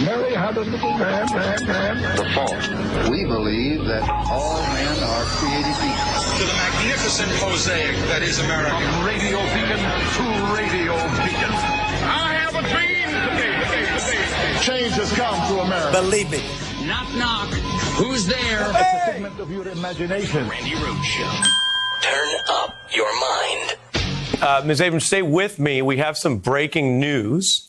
Mary had a little lamb. The false. We believe that all men are created equal. To the magnificent mosaic that is America. From radio beacon to radio beacon. I have a dream today. Change has come to America. Believe me. Knock, knock. Who's there? It's a figment of your imagination. Randi Rhodes Show. Turn up your mind. Ms. Abrams, stay with me. We have some breaking news.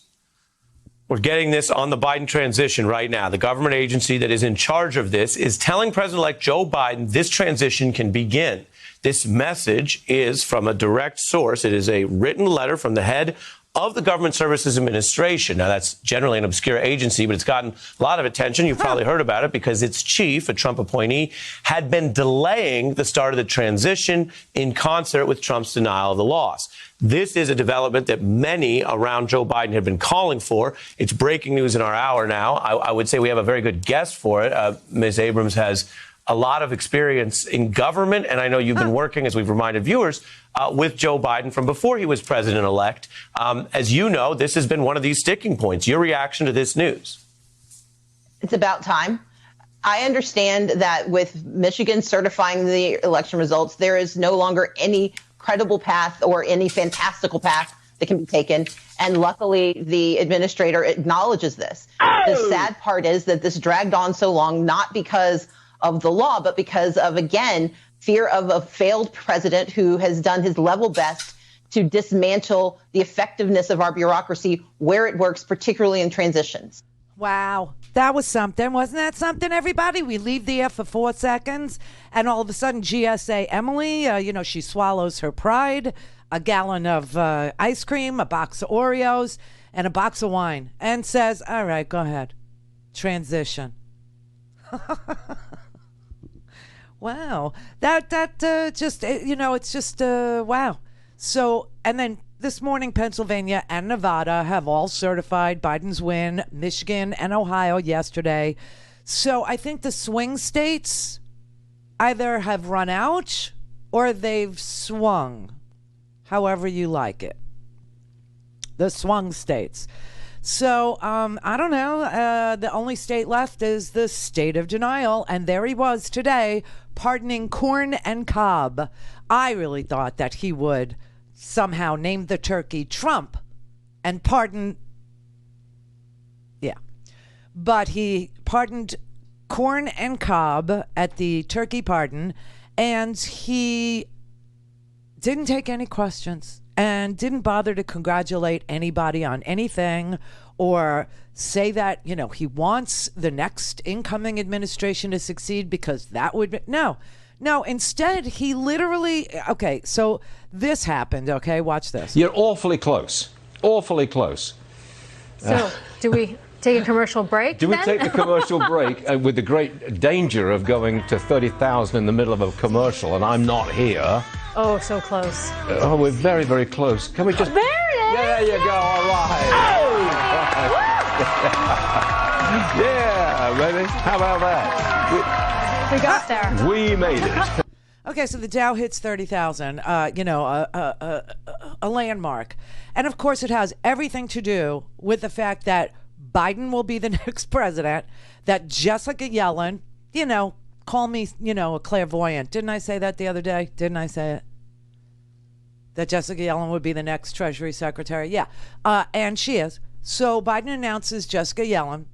We're getting this on the Biden transition right now. The government agency that is in charge of this is telling President-elect Joe Biden this transition can begin. This message is from a direct source. It is a written letter from the head of the Government Services Administration. Now, that's generally an obscure agency, but it's gotten a lot of attention. You've probably heard about it because its chief, a Trump appointee, had been delaying the start of the transition in concert with Trump's denial of the loss. This is a development that many around Joe Biden have been calling for. It's breaking news in our hour now. I would say we have a very good guest for it. Ms. Abrams has a lot of experience in government, and I know you've been working, as we've reminded viewers, with Joe Biden from before he was president-elect. As you know, this has been one of these sticking points. Your reaction to this news? It's about time. I understand that with Michigan certifying the election results, there is no longer any credible path or any fantastical path that can be taken. And luckily, the administrator acknowledges this. The sad part is that this dragged on so long, not because of the law, but because of, again, fear of a failed president who has done his level best to dismantle the effectiveness of our bureaucracy where it works, particularly in transitions. Wow. That was something. Wasn't that something, everybody? We leave the air for 4 seconds, and all of a sudden, GSA Emily, she swallows her pride, a gallon of ice cream, a box of Oreos, and a box of wine, and says, all right, go ahead. Transition. Wow. It's just, wow. So, and then this morning, Pennsylvania and Nevada have all certified Biden's win, Michigan and Ohio yesterday. So I think the swing states either have run out or they've swung, however you like it. The swung states. So, I don't know. The only state left is the state of denial. And there he was today, pardoning corn and cob. I really thought that he would somehow name the turkey Trump and pardon. Yeah. But he pardoned corn and cob at the turkey pardon. And he didn't take any questions. And didn't bother to congratulate anybody on anything or say that, he wants the next incoming administration to succeed because that would be. No. Instead, he literally. Okay, so this happened. Okay, watch this. You're awfully close. Awfully close. So, do we take a commercial break? Do we take the commercial break with the great danger of going to 30,000 in the middle of a commercial and I'm not here? Oh, so close. Oh, we're very, very close. Can we just... There it is! Yeah, there you go. All right. Oh! Yeah, baby. How about that? We got there. We made it. Okay, so the Dow hits 30,000, a landmark. And, of course, it has everything to do with the fact that Biden will be the next president, that Jessica Yellen, call me, a clairvoyant. Didn't I say that the other day? Didn't I say it? That Jessica Yellen would be the next Treasury Secretary? Yeah. And she is. So Biden announces Jessica Yellen.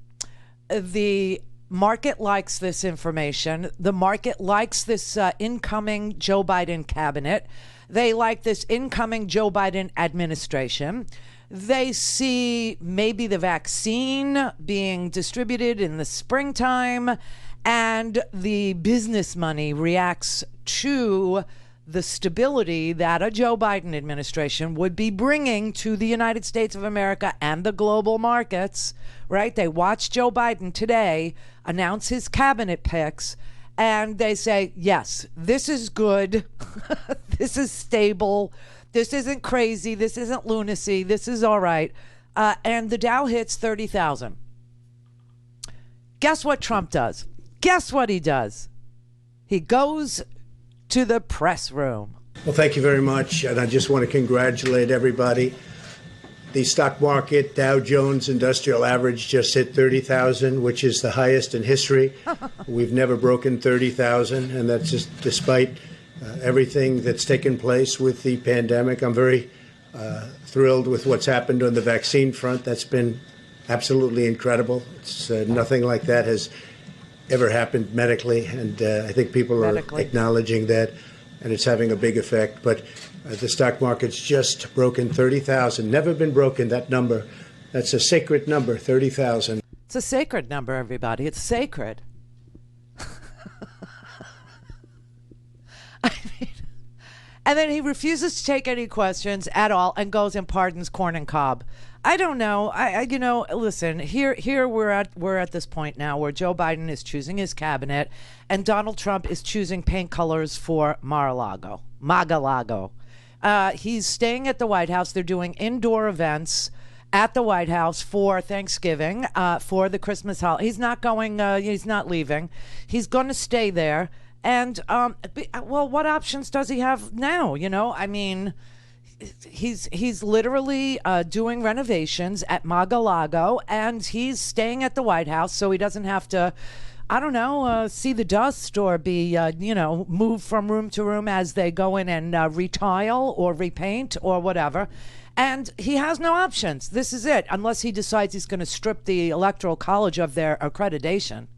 The market likes this information. The market likes this incoming Joe Biden cabinet. They like this incoming Joe Biden administration. They see maybe the vaccine being distributed in the springtime. And the business money reacts to the stability that a Joe Biden administration would be bringing to the United States of America and the global markets, right? They watch Joe Biden today announce his cabinet picks, and they say, yes, this is good. This is stable. This isn't crazy. This isn't lunacy. This is all right. And the Dow hits 30,000. Guess what Trump does? Guess what he does? He goes to the press room. Well, thank you very much. And I just want to congratulate everybody The stock market, Dow Jones Industrial Average, just hit 30,000, which is the highest in history. We've never broken 30,000, and that's just despite everything that's taken place with the pandemic. I'm very thrilled with what's happened on the vaccine front. That's been absolutely incredible. It's nothing like that has ever happened medically, and I think people are acknowledging that, and it's having a big effect. But the stock market's just broken 30,000. Never been broken, that number. That's a sacred number, 30,000. It's a sacred number, everybody. It's sacred. I mean, and then he refuses to take any questions at all and goes and pardons Corn and Cobb. I don't know. Listen, here we're at this point now where Joe Biden is choosing his cabinet and Donald Trump is choosing paint colors for Mar-a-Lago. He's staying at the White House. They're doing indoor events at the White House for Thanksgiving, for the Christmas holiday. He's not going, he's not leaving. He's going to stay there. And, well, what options does he have now? You know, I mean, he's literally doing renovations at Mar-a-Lago, and he's staying at the White House so he doesn't have to, I don't know, see the dust or be, moved from room to room as they go in and retile or repaint or whatever. And he has no options. This is it, unless he decides he's going to strip the Electoral College of their accreditation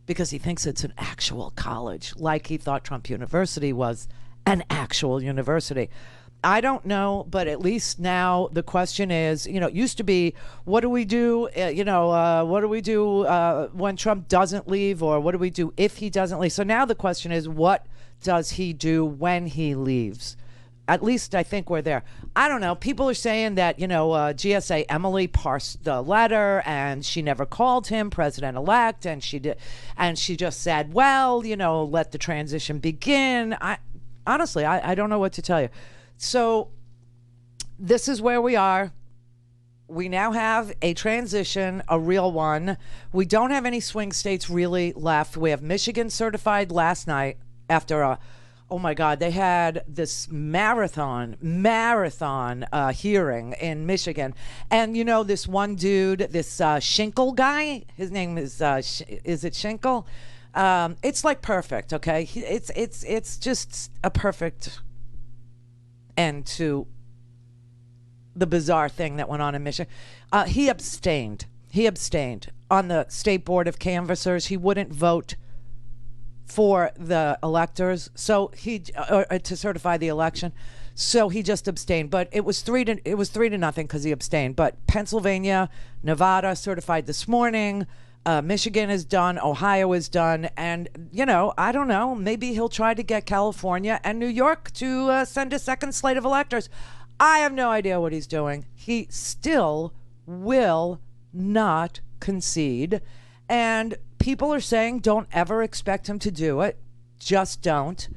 because he thinks it's an actual college, like he thought Trump University was an actual university. I don't know, but at least now the question is, it used to be, what do we do, what do we do when Trump doesn't leave, or what do we do if he doesn't leave? So now the question is, what does he do when he leaves? At least I think we're there. I don't know. People are saying that, GSA Emily parsed the letter and she never called him president-elect, and she just said, well, let the transition begin. Honestly, I don't know what to tell you. So this is where we are. We now have a transition, a real one. We don't have any swing states really left. We have Michigan certified last night after oh my God, they had this marathon hearing in Michigan. And this one dude, this Schinkel guy, his name is it Schinkel? It's like perfect, okay? It's just a perfect end to the bizarre thing that went on in Michigan. He abstained on the State Board of Canvassers. He wouldn't vote for the electors, so he to certify the election. So he just abstained. But it was 3-0 because he abstained. But Pennsylvania, Nevada certified this morning. Michigan is done. Ohio is done. And, I don't know. Maybe he'll try to get California and New York to send a second slate of electors. I have no idea what he's doing. He still will not concede. And people are saying don't ever expect him to do it. Just don't.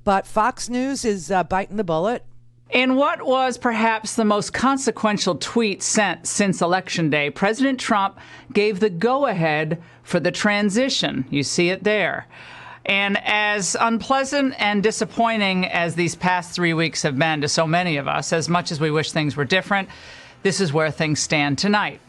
But Fox News is biting the bullet. In what was perhaps the most consequential tweet sent since Election Day, President Trump gave the go-ahead for the transition. You see it there. And as unpleasant and disappointing as these past 3 weeks have been to so many of us, as much as we wish things were different, this is where things stand tonight.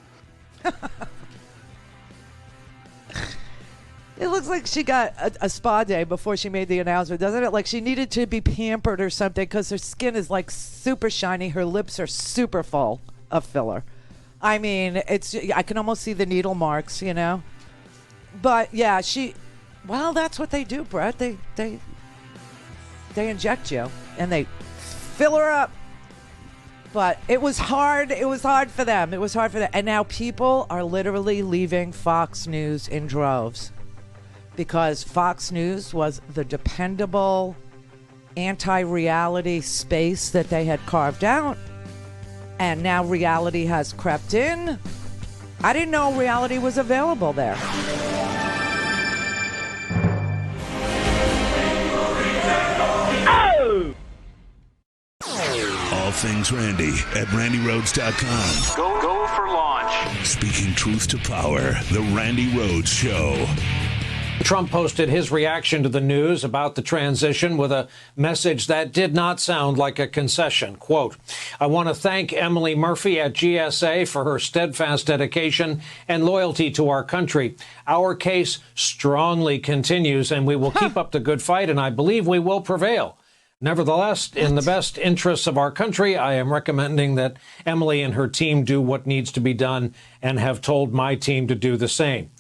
It looks like she got a spa day before she made the announcement, doesn't it? Like she needed to be pampered or something because her skin is like super shiny. Her lips are super full of filler. I mean, I can almost see the needle marks, But yeah, well, that's what they do, Brett. They inject you and they fill her up. But it was hard. It was hard for them. And now people are literally leaving Fox News in droves. Because Fox News was the dependable anti-reality space that they had carved out. And now reality has crept in. I didn't know reality was available there. Oh! All things Randi at RandiRhodes.com. Go for launch. Speaking truth to power, the Randi Rhodes Show. Trump posted his reaction to the news about the transition with a message that did not sound like a concession. Quote, I want to thank Emily Murphy at GSA for her steadfast dedication and loyalty to our country. Our case strongly continues, and we will keep up the good fight, and I believe we will prevail. Nevertheless, in the best interests of our country, I am recommending that Emily and her team do what needs to be done and have told my team to do the same.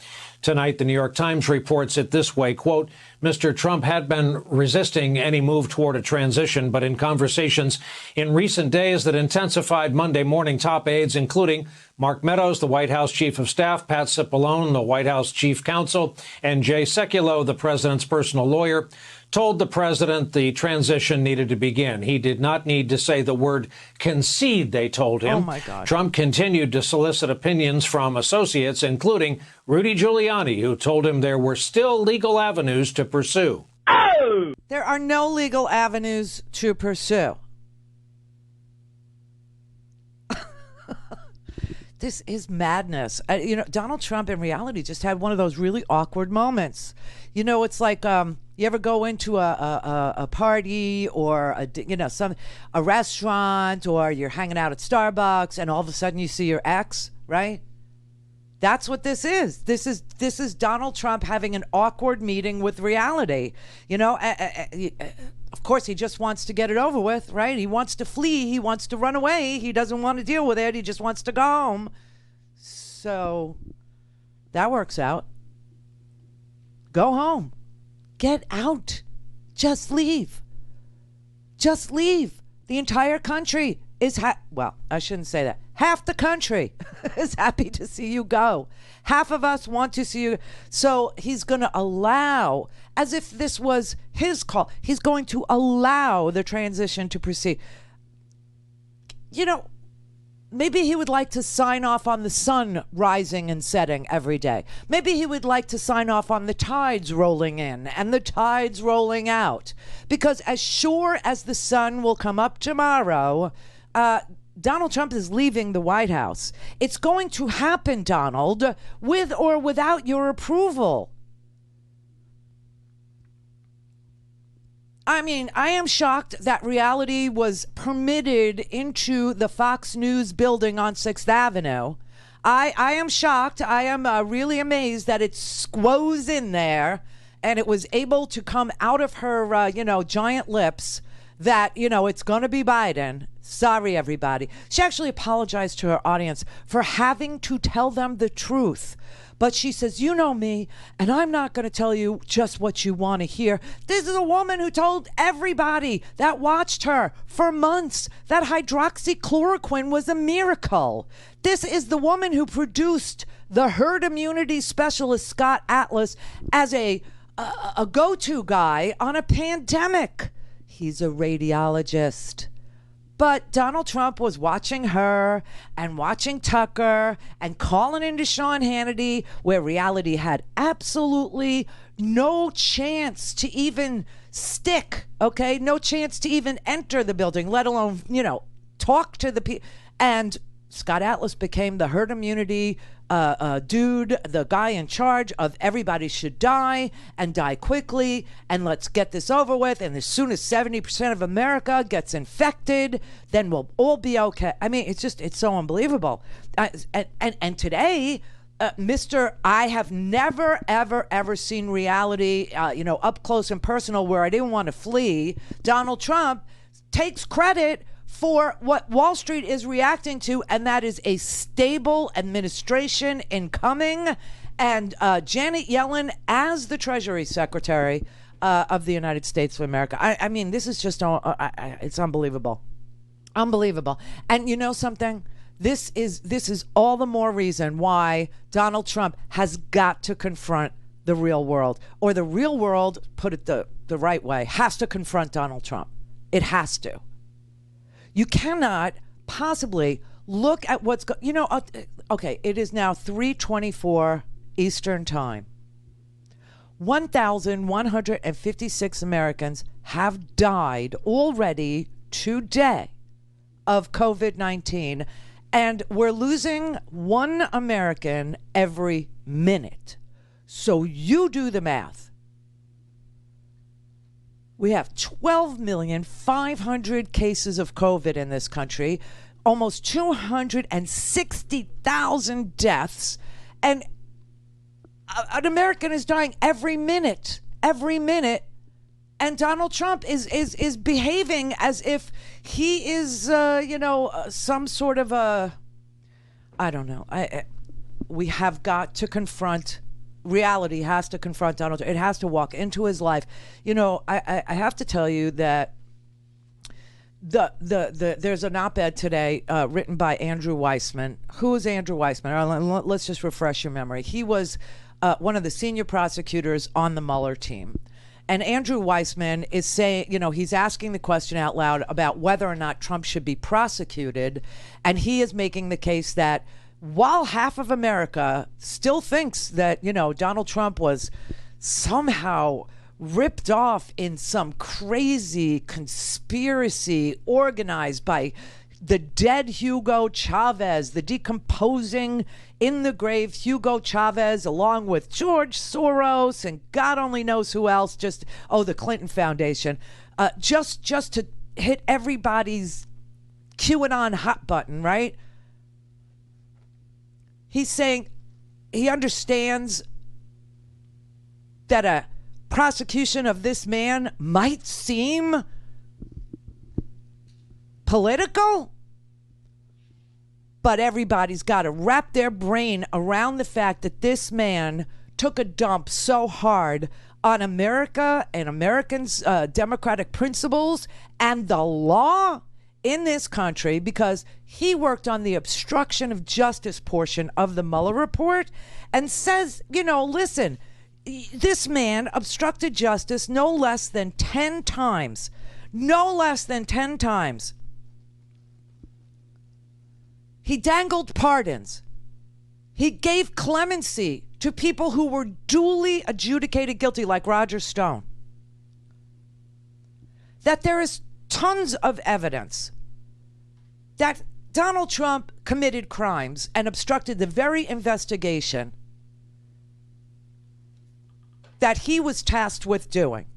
Tonight, the New York Times reports it this way, quote, Mr. Trump had been resisting any move toward a transition, but in conversations in recent days that intensified Monday morning, top aides, including Mark Meadows, the White House chief of staff, Pat Cipollone, the White House chief counsel, and Jay Sekulow, the president's personal lawyer, told the president the transition needed to begin. He did not need to say the word concede, they told him. Oh, my God. Trump continued to solicit opinions from associates, including Rudy Giuliani, who told him there were still legal avenues to pursue. Oh! There are no legal avenues to pursue. This is madness. Donald Trump in reality just had one of those really awkward moments. It's like you ever go into a party or a restaurant, or you're hanging out at Starbucks and all of a sudden you see your ex, right? That's what this is. This is Donald Trump having an awkward meeting with reality. Of course, he just wants to get it over with, right? He wants to flee. He wants to run away. He doesn't want to deal with it. He just wants to go home. So that works out. Go home. Get out. Just leave. Just leave. The entire country is well, I shouldn't say that. Half the country is happy to see you go. Half of us want to see you. So he's going to allow, as if this was his call, he's going to allow the transition to proceed. Maybe he would like to sign off on the sun rising and setting every day. Maybe he would like to sign off on the tides rolling in and the tides rolling out. Because as sure as the sun will come up tomorrow, Donald Trump is leaving the White House. It's going to happen, Donald, with or without your approval. I mean, I am shocked that reality was permitted into the Fox News building on 6th Avenue. I am shocked. I am really amazed that it squoze in there and it was able to come out of her, giant lips that, it's going to be Biden. Sorry, everybody. She actually apologized to her audience for having to tell them the truth. But she says, you know me, and I'm not going to tell you just what you want to hear. This is a woman who told everybody that watched her for months that hydroxychloroquine was a miracle. This is the woman who produced the herd immunity specialist, Scott Atlas, as a go-to guy on a pandemic. He's a radiologist. But Donald Trump was watching her and watching Tucker and calling into Sean Hannity, where reality had absolutely no chance to even stick, okay? No chance to even enter the building, let alone, talk to the people. And Scott Atlas became the herd immunity dude, the guy in charge of everybody should die and die quickly, and let's get this over with. And as soon as 70% of America gets infected, then we'll all be okay. I mean, it's so unbelievable. And today, Mr. I have never, ever, ever seen reality, up close and personal, where I didn't want to flee. Donald Trump takes credit for what Wall Street is reacting to, and that is a stable administration incoming, and Janet Yellen as the Treasury Secretary of the United States of America. I mean, this is just, it's unbelievable. Unbelievable. And you know something? This is all the more reason why Donald Trump has got to confront the real world, or the real world, put it the right way, has to confront Donald Trump. It has to. You cannot possibly look at what's okay, it is now 3:24 Eastern Time. 1,156 Americans have died already today of COVID-19, and we're losing one American every minute. So you do the math. We have 12,500,000 cases of COVID in this country, almost 260,000 deaths, and an American is dying every minute, and Donald Trump is behaving as if he is, some sort of a, I don't know. We have got to confront. Reality has to confront Donald Trump. It has to walk into his life. I have to tell you that there's an op-ed today written by Andrew Weissman. Who is Andrew Weissman? Let's just refresh your memory. He was one of the senior prosecutors on the Mueller team. And Andrew Weissman is saying, he's asking the question out loud about whether or not Trump should be prosecuted. And he is making the case that while half of America still thinks that, Donald Trump was somehow ripped off in some crazy conspiracy organized by the dead Hugo Chavez, the decomposing in the grave Hugo Chavez, along with George Soros and God only knows who else, the Clinton Foundation, just to hit everybody's QAnon hot button, right? He's saying he understands that a prosecution of this man might seem political, but everybody's got to wrap their brain around the fact that this man took a dump so hard on America and Americans' democratic principles and the law in this country, because he worked on the obstruction of justice portion of the Mueller report and says, listen, this man obstructed justice no less than 10 times. No less than 10 times. He dangled pardons. He gave clemency to people who were duly adjudicated guilty, like Roger Stone. That there is tons of evidence that Donald Trump committed crimes and obstructed the very investigation that he was tasked with doing.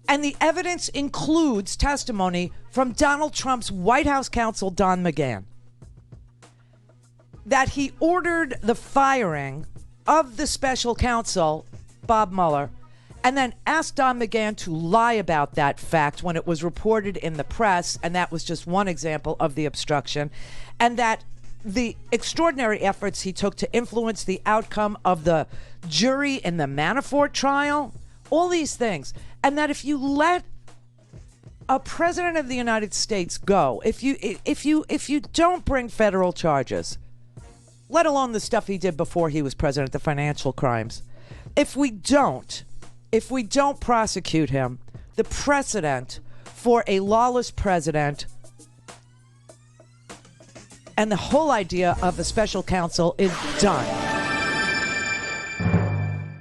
And the evidence includes testimony from Donald Trump's White House counsel, Don McGahn, that he ordered the firing of the special counsel, Bob Mueller, and then asked Don McGahn to lie about that fact when it was reported in the press, and that was just one example of the obstruction, and that the extraordinary efforts he took to influence the outcome of the jury in the Manafort trial, all these things, and that if you let a president of the United States go, if you don't bring federal charges, let alone the stuff he did before he was president, the financial crimes, if we don't prosecute him, the precedent for a lawless president and the whole idea of a special counsel is done.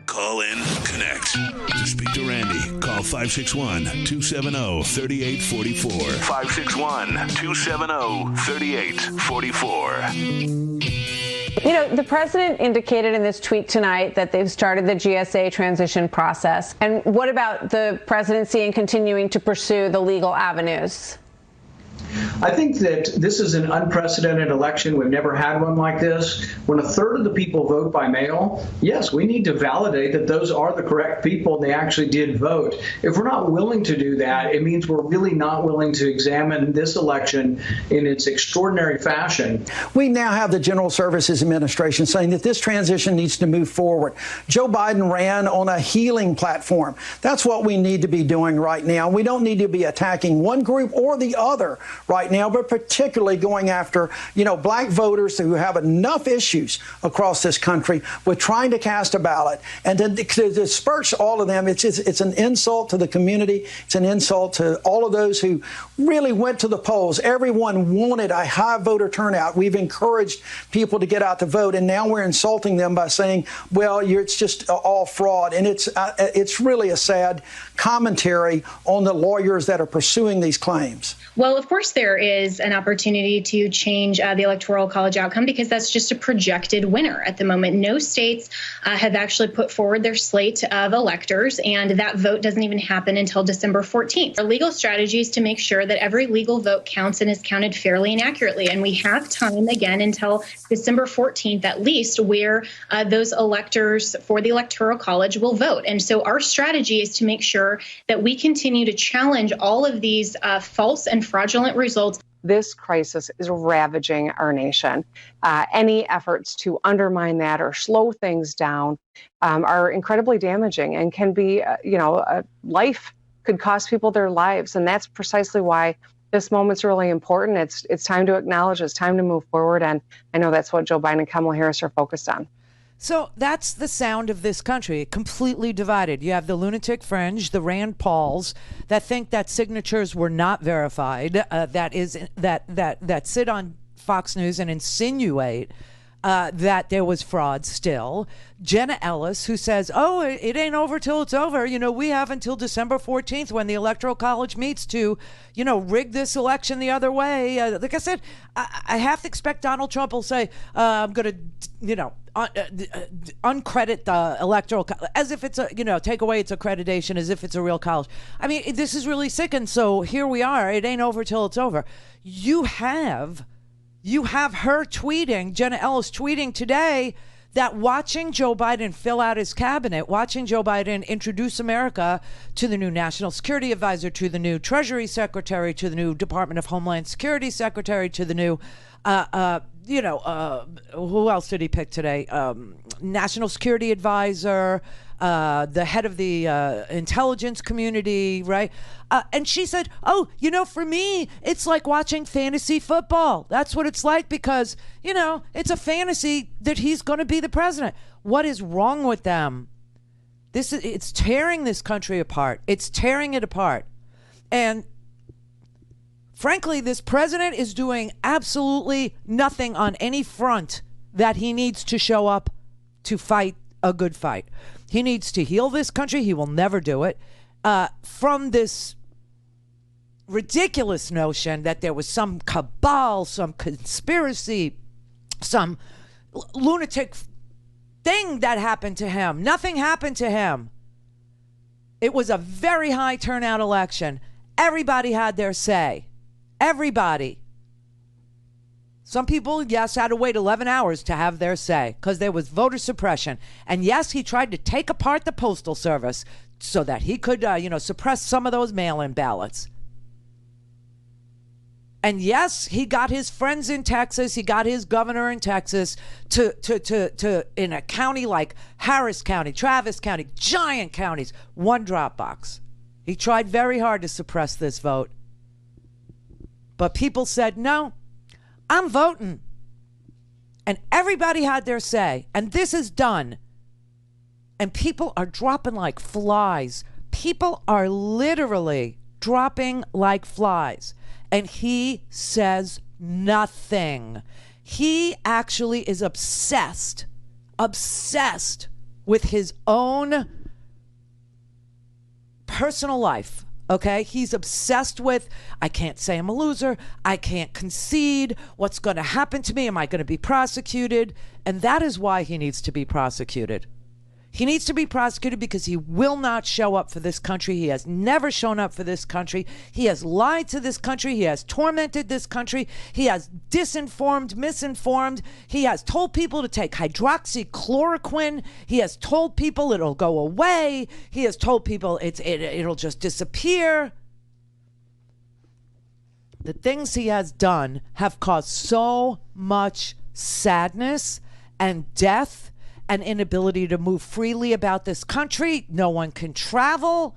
Call in, connect. To speak to Randi, call 561-270-3844. 561-270-3844. The president indicated in this tweet tonight that they've started the GSA transition process. And what about the presidency and continuing to pursue the legal avenues? I think that this is an unprecedented election. We've never had one like this. When a third of the people vote by mail, yes, we need to validate that those are the correct people and they actually did vote. If we're not willing to do that, it means we're really not willing to examine this election in its extraordinary fashion. We now have the General Services Administration saying that this transition needs to move forward. Joe Biden ran on a healing platform. That's what we need to be doing right now. We don't need to be attacking one group or the other right now, but particularly going after, black voters who have enough issues across this country with trying to cast a ballot, and to disperse all of them. It's an insult to the community. It's an insult to all of those who really went to the polls. Everyone wanted a high voter turnout. We've encouraged people to get out to vote, and now we're insulting them by saying, well, it's just all fraud. And it's really a sad commentary on the lawyers that are pursuing these claims. Well, of course, there there is an opportunity to change the Electoral College outcome, because that's just a projected winner at the moment. No states have actually put forward their slate of electors, and that vote doesn't even happen until December 14th. Our legal strategy is to make sure that every legal vote counts and is counted fairly and accurately. And we have time again until December 14th, at least, where those electors for the Electoral College will vote. And so our strategy is to make sure that we continue to challenge all of these false and fraudulent results. This crisis is ravaging our nation. Any efforts to undermine that or slow things down are incredibly damaging and can be, life could cost people their lives. And that's precisely why this moment's really important. It's time to acknowledge, it's time to move forward. And I know that's what Joe Biden and Kamala Harris are focused on. So that's the sound of this country, completely divided. You have the lunatic fringe, the Rand Pauls that think that signatures were not verified, that sit on Fox News and insinuate that there was fraud still. Jenna Ellis, who says, oh, it ain't over till it's over. We have until December 14th when the Electoral College meets to, rig this election the other way. Like I said, I have to expect Donald Trump will say, I'm going to, uncredit the Electoral as if it's take away its accreditation as if it's a real college. I mean, this is really sick. And so here we are. It ain't over till it's over. You have her tweeting, Jenna Ellis tweeting today, that watching Joe Biden fill out his cabinet, watching Joe Biden introduce America to the new National Security Advisor, to the new Treasury Secretary, to the new Department of Homeland Security Secretary, to the new, who else did he pick today? National Security Advisor, the head of the intelligence community, right? And she said, oh, for me, it's like watching fantasy football. That's what it's like because, it's a fantasy that he's going to be the president. What is wrong with them? It's tearing this country apart. It's tearing it apart. And frankly, this president is doing absolutely nothing on any front that he needs to show up to fight a good fight. He needs to heal this country. He will never do it. From this ridiculous notion that there was some cabal, some conspiracy, some lunatic thing that happened to him. Nothing happened to him. It was a very high turnout election. Everybody had their say. Everybody. Some people, yes, had to wait 11 hours to have their say because there was voter suppression. And yes, he tried to take apart the Postal Service so that he could, suppress some of those mail-in ballots. And yes, he got his friends in Texas, he got his governor in Texas to in a county like Harris County, Travis County, giant counties, one drop box. He tried very hard to suppress this vote. But people said, no, I'm voting. And everybody had their say. And this is done. And people are dropping like flies. People are literally dropping like flies. And he says nothing. He actually is obsessed with his own personal life. Okay, he's obsessed with, I can't say I'm a loser. I can't concede. What's going to happen to me? Am I going to be prosecuted? And that is why he needs to be prosecuted. He needs to be prosecuted because he will not show up for this country. He has never shown up for this country. He has lied to this country. He has tormented this country. He has disinformed, misinformed. He has told people to take hydroxychloroquine. He has told people it'll go away. He has told people it'll just disappear. The things he has done have caused so much sadness and death and inability to move freely about this country. No one can travel.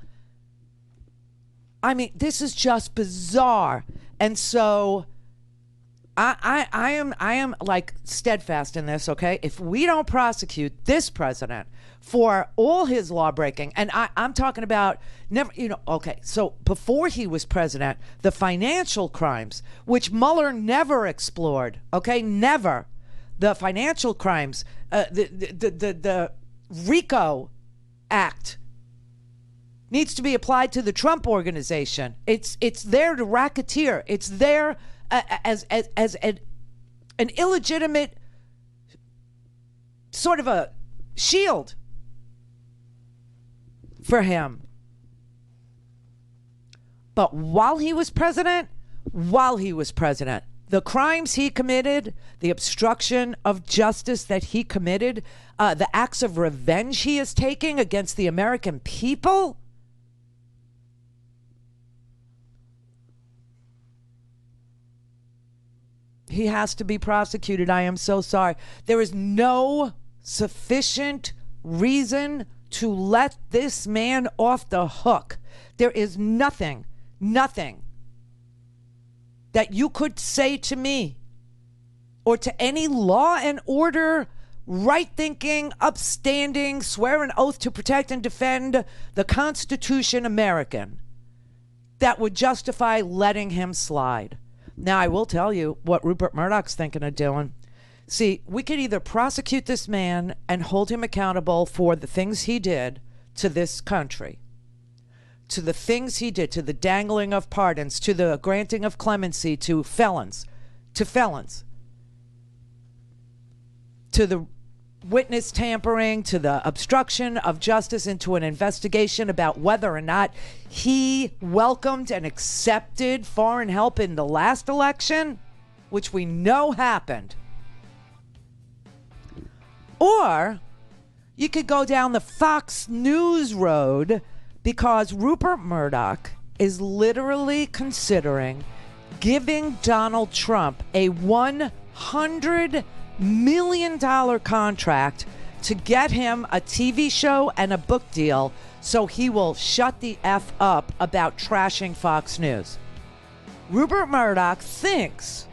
I mean, this is just bizarre. And so I am like steadfast in this, okay? If we don't prosecute this president for all his law breaking, and I'm talking about never, okay, so before he was president, the financial crimes, which Mueller never explored, okay, never. The financial crimes, the RICO Act, needs to be applied to the Trump organization. It's there to racketeer. It's there as an illegitimate sort of a shield for him. But while he was president, the crimes he committed, the obstruction of justice that he committed, the acts of revenge he is taking against the American people, he has to be prosecuted. I am so sorry. There is no sufficient reason to let this man off the hook. There is nothing that you could say to me or to any law and order, right-thinking, upstanding, swear an oath to protect and defend the Constitution American that would justify letting him slide. Now, I will tell you what Rupert Murdoch's thinking of doing. See, we could either prosecute this man and hold him accountable for the things he did to this country, to the things he did, to the dangling of pardons, to the granting of clemency to felons, to the witness tampering, to the obstruction of justice, into an investigation about whether or not he welcomed and accepted foreign help in the last election, which we know happened. Or you could go down the Fox News road, because Rupert Murdoch is literally considering giving Donald Trump a $100 million contract to get him a TV show and a book deal so he will shut the F up about trashing Fox News. Rupert Murdoch thinks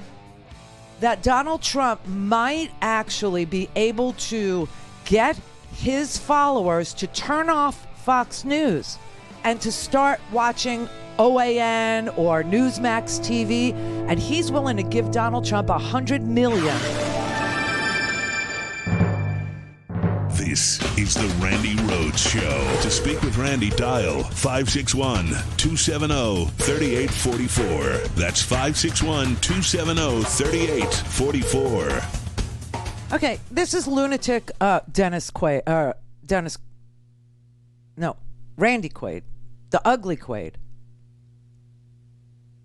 that Donald Trump might actually be able to get his followers to turn off Fox News and to start watching OAN or Newsmax TV, and he's willing to give Donald Trump $100 million. This is the Randi Rhodes Show. To speak with Randi, dial 561-270-3844. That's 561-270-3844. Okay, this is lunatic Randy Quaid, the ugly Quaid.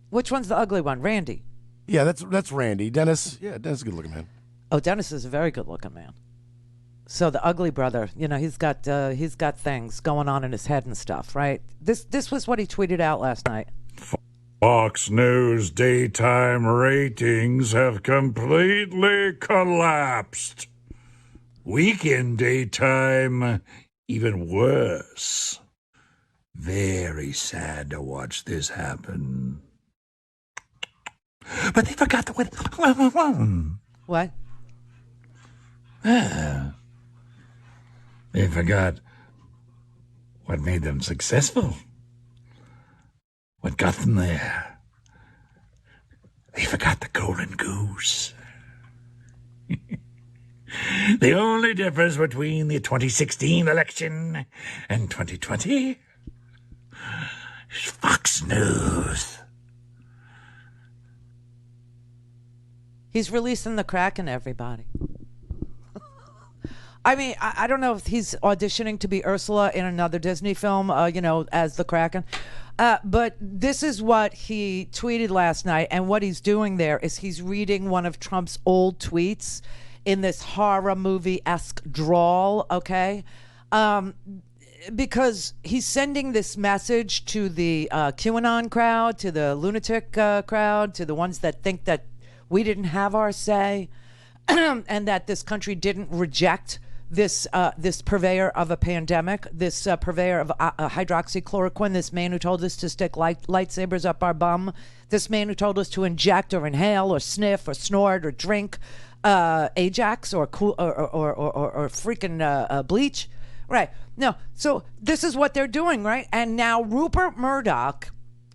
Which one's the ugly one? Randy. Yeah, that's Randy. Dennis is a good looking man. Oh, Dennis is a very good looking man. So the ugly brother, he's got things going on in his head and stuff, right? This was what he tweeted out last night. Fox News daytime ratings have completely collapsed. Weekend daytime, even worse. Very sad to watch this happen. But they forgot the wedding. What? They forgot what made them successful. What got them there. They forgot the golden goose. The only difference between the 2016 election and 2020 is Fox News. He's releasing the Kraken, everybody. I mean, I don't know if he's auditioning to be Ursula in another Disney film, as the Kraken. But this is what he tweeted last night. And what he's doing there is he's reading one of Trump's old tweets in this horror movie-esque drawl, okay? Because he's sending this message to the QAnon crowd, to the lunatic crowd, to the ones that think that we didn't have our say and that this country didn't reject this purveyor of a pandemic, this purveyor of hydroxychloroquine, this man who told us to stick lightsabers up our bum, this man who told us to inject or inhale or sniff or snort or drink Ajax or freaking bleach. Right. No. So this is what they're doing, right? And now Rupert Murdoch,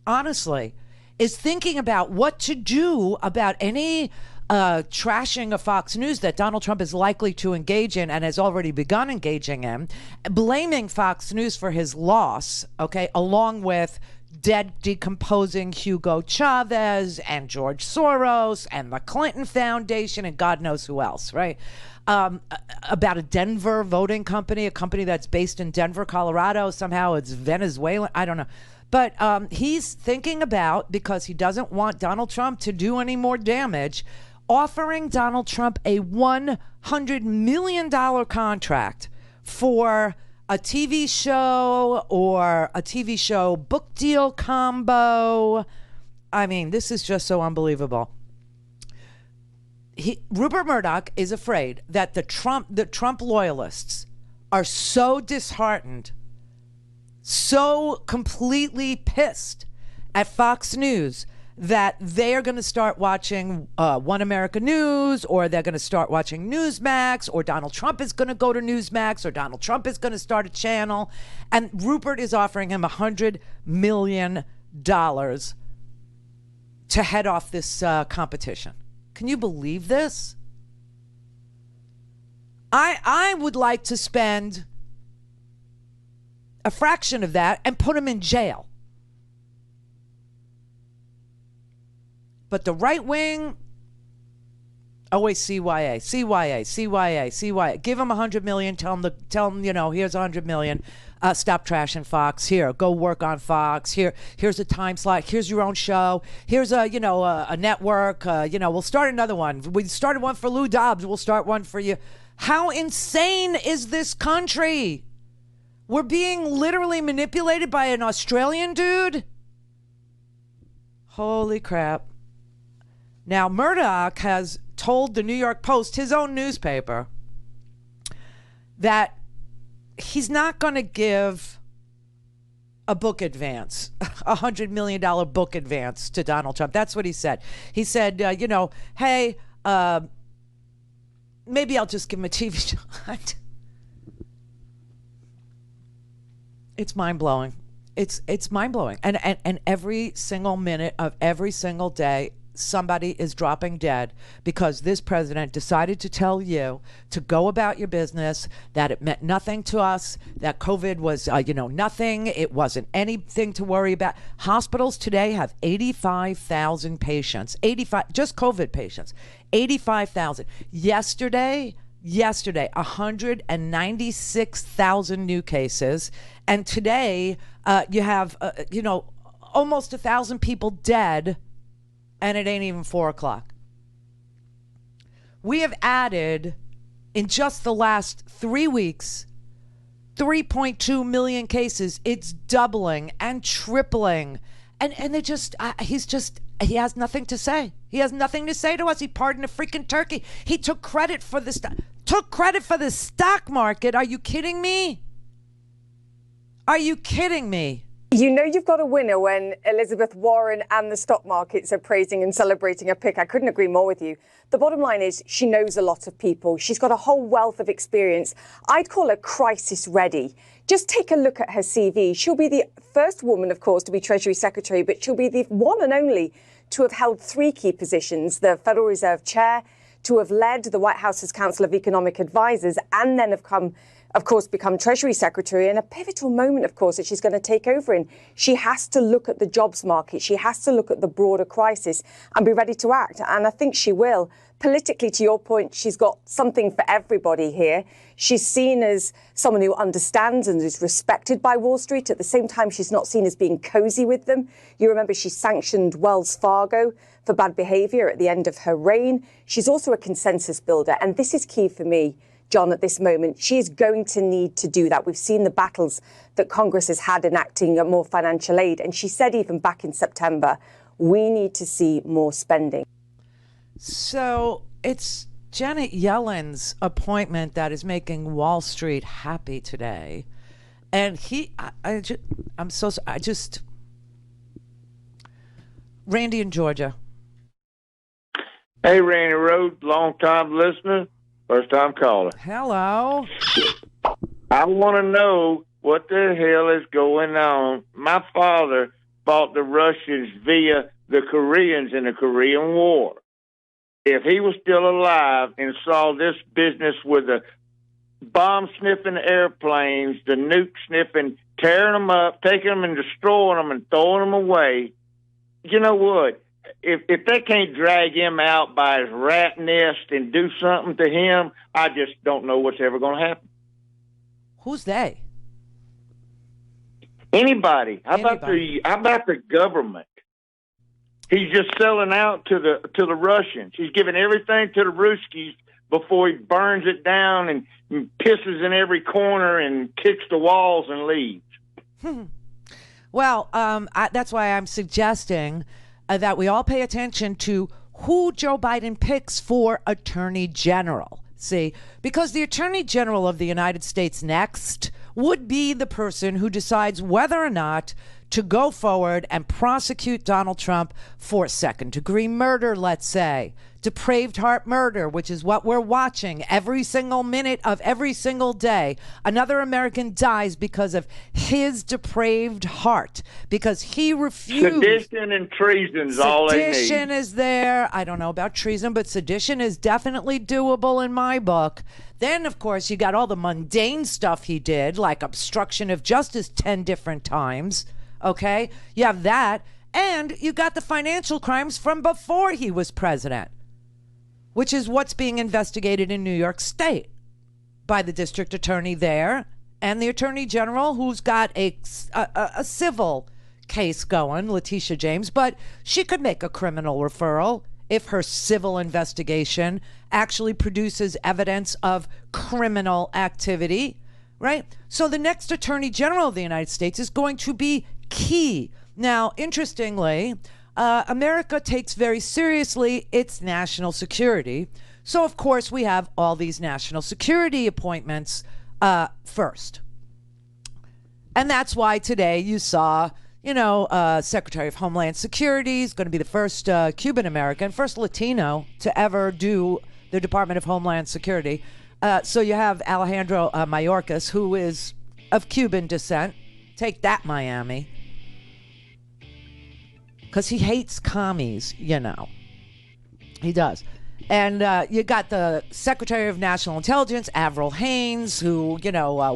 honestly, is thinking about what to do about any trashing of Fox News that Donald Trump is likely to engage in and has already begun engaging in, blaming Fox News for his loss, okay, along with dead, decomposing Hugo Chavez and George Soros and the Clinton Foundation and God knows who else, right? About a Denver voting company, a company that's based in Denver, Colorado. Somehow it's Venezuelan. I don't know. But he's thinking about, because he doesn't want Donald Trump to do any more damage, offering Donald Trump a $100 million contract for a TV show or a TV show book deal combo. I mean, this is just so unbelievable. Rupert Murdoch is afraid that the Trump loyalists are so disheartened, so completely pissed at Fox News that they are going to start watching One America News, or they're going to start watching Newsmax, or Donald Trump is going to go to Newsmax, or Donald Trump is going to start a channel. And Rupert is offering him $100 million to head off this competition. Can you believe this? I would like to spend a fraction of that and put him in jail. But the right wing, always CYA. Give him $100 million. Tell him, here's $100 million. Stop trashing Fox. Here, go work on Fox. Here's a time slot. Here's your own show. Here's a network. We'll start another one. We started one for Lou Dobbs. We'll start one for you. How insane is this country? We're being literally manipulated by an Australian dude. Holy crap. Now, Murdoch has told the New York Post, his own newspaper, that he's not going to give a book advance, $100 million book advance to Donald Trump. That's what he said. He said, hey, maybe I'll just give him a TV show. It's mind-blowing. It's mind-blowing. And every single minute of every single day, somebody is dropping dead because this president decided to tell you to go about your business, that it meant nothing to us, that COVID was, nothing. It wasn't anything to worry about. Hospitals today have 85,000 patients, just COVID patients, 85,000. Yesterday, 196,000 new cases. And today, you have, almost 1,000 people dead. And it ain't even 4 o'clock. We have added, in just the last 3 weeks, 3.2 million cases. It's doubling and tripling. And they he has nothing to say. He has nothing to say to us. He pardoned a freaking turkey. He took credit for the stock market. Are you kidding me? Are you kidding me? You know you've got a winner when Elizabeth Warren and the stock markets are praising and celebrating a pick. I couldn't agree more with you. The bottom line is she knows a lot of people. She's got a whole wealth of experience. I'd call her crisis ready. Just take a look at her CV. She'll be the first woman, of course, to be Treasury Secretary, but she'll be the one and only to have held 3 key positions: the Federal Reserve Chair, to have led the White House's Council of Economic Advisors, and then become Treasury Secretary. And a pivotal moment, of course, that she's going to take over in. She has to look at the jobs market. She has to look at the broader crisis and be ready to act. And I think she will. Politically, to your point, she's got something for everybody here. She's seen as someone who understands and is respected by Wall Street. At the same time, she's not seen as being cozy with them. You remember she sanctioned Wells Fargo for bad behavior at the end of her reign. She's also a consensus builder. And this is key for me, John, at this moment. She is going to need to do that. We've seen the battles that Congress has had enacting more financial aid. And she said even back in September, we need to see more spending. So it's Janet Yellen's appointment that is making Wall Street happy today. And Randy in Georgia. Hey, Randy Rhodes, long-time listener, first-time caller. Hello. I want to know what the hell is going on. My father fought the Russians via the Koreans in the Korean War. if he was still alive and saw this business with the bomb-sniffing airplanes, the nuke-sniffing, tearing them up, taking them and destroying them and throwing them away, you know what? If they can't drag him out by his rat nest and do something to him, I just don't know what's ever going to happen. Who's they? Anybody. How about the government? He's just selling out to the Russians. He's giving everything to the Ruskies before he burns it down and pisses in every corner and kicks the walls and leaves. Well, that's why I'm suggesting that we all pay attention to who Joe Biden picks for Attorney General. See, because the Attorney General of the United States next would be the person who decides whether or not to go forward and prosecute Donald Trump for second-degree murder, let's say, depraved heart murder, which is what we're watching every single minute of every single day. Another American dies because of his depraved heart, because he refused. Sedition and treason's all they need. Sedition is there. I don't know about treason, but sedition is definitely doable in my book. Then, of course, you got all the mundane stuff he did, like obstruction of justice 10 different times. Okay? You have that. And you got the financial crimes from before he was president, which is what's being investigated in New York State by the district attorney there and the attorney general, who's got a civil case going, Letitia James, but she could make a criminal referral if her civil investigation actually produces evidence of criminal activity, right? So the next attorney general of the United States is going to be key. Now, interestingly, America takes very seriously its national security. So, of course, we have all these national security appointments first. And that's why today you saw, Secretary of Homeland Security is going to be the first Cuban-American, first Latino to ever do the Department of Homeland Security. So you have Alejandro Mayorkas, who is of Cuban descent. Take that, Miami. Because he hates commies, He does. And you got the Secretary of National Intelligence, Avril Haines, who,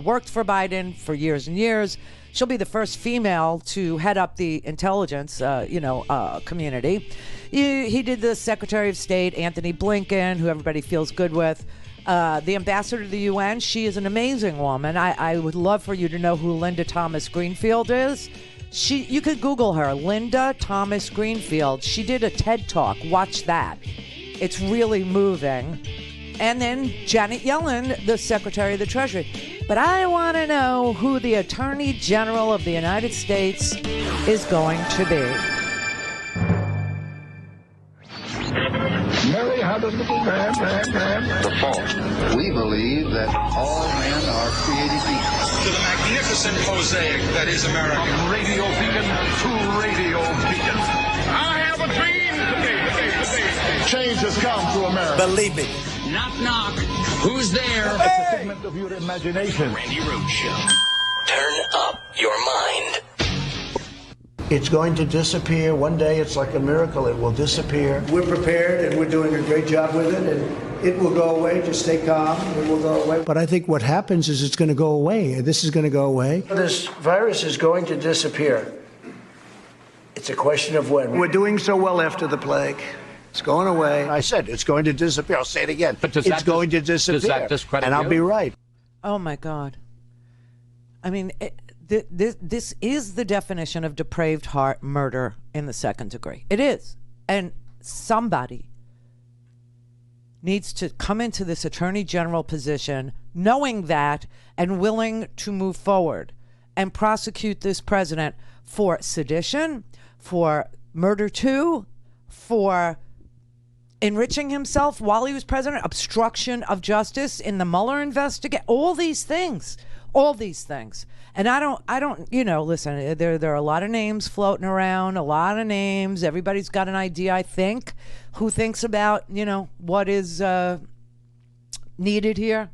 worked for Biden for years and years. She'll be the first female to head up the intelligence, community. He did the Secretary of State, Anthony Blinken, who everybody feels good with. The ambassador to the UN, she is an amazing woman. I would love for you to know who Linda Thomas Greenfield is. You could Google her, Linda Thomas Greenfield. She did a TED Talk. Watch that. It's really moving. And then Janet Yellen, the Secretary of the Treasury. But I want to know who the Attorney General of the United States is going to be. Mary had a little man. The fault. We believe that all men are created equal. To the magnificent mosaic that is America. From radio beacon to radio beacon. I have a dream today. Change has come to America. Believe me. Knock, knock. Who's there? It's a figment of your imagination. Randi Rhodes Show. Turn up your mind. It's going to disappear. One day, it's like a miracle. It will disappear. We're prepared, and we're doing a great job with it, and it will go away. Just stay calm. It will go away. But I think what happens is it's going to go away. This is going to go away. This virus is going to disappear. It's a question of when. We're doing so well after the plague. It's going away. I said it's going to disappear. I'll say it again. But it's going to disappear. Does that discredit and I'll be right. Oh, my God. I mean, this is the definition of depraved heart murder in the second degree. It is. And somebody needs to come into this attorney general position knowing that and willing to move forward and prosecute this president for sedition, for murder too, for enriching himself while he was president, obstruction of justice in the Mueller investigation, all these things. And I don't, listen, there are a lot of names floating around, a lot of names. Everybody's got an idea, I think, who thinks about, what is needed here.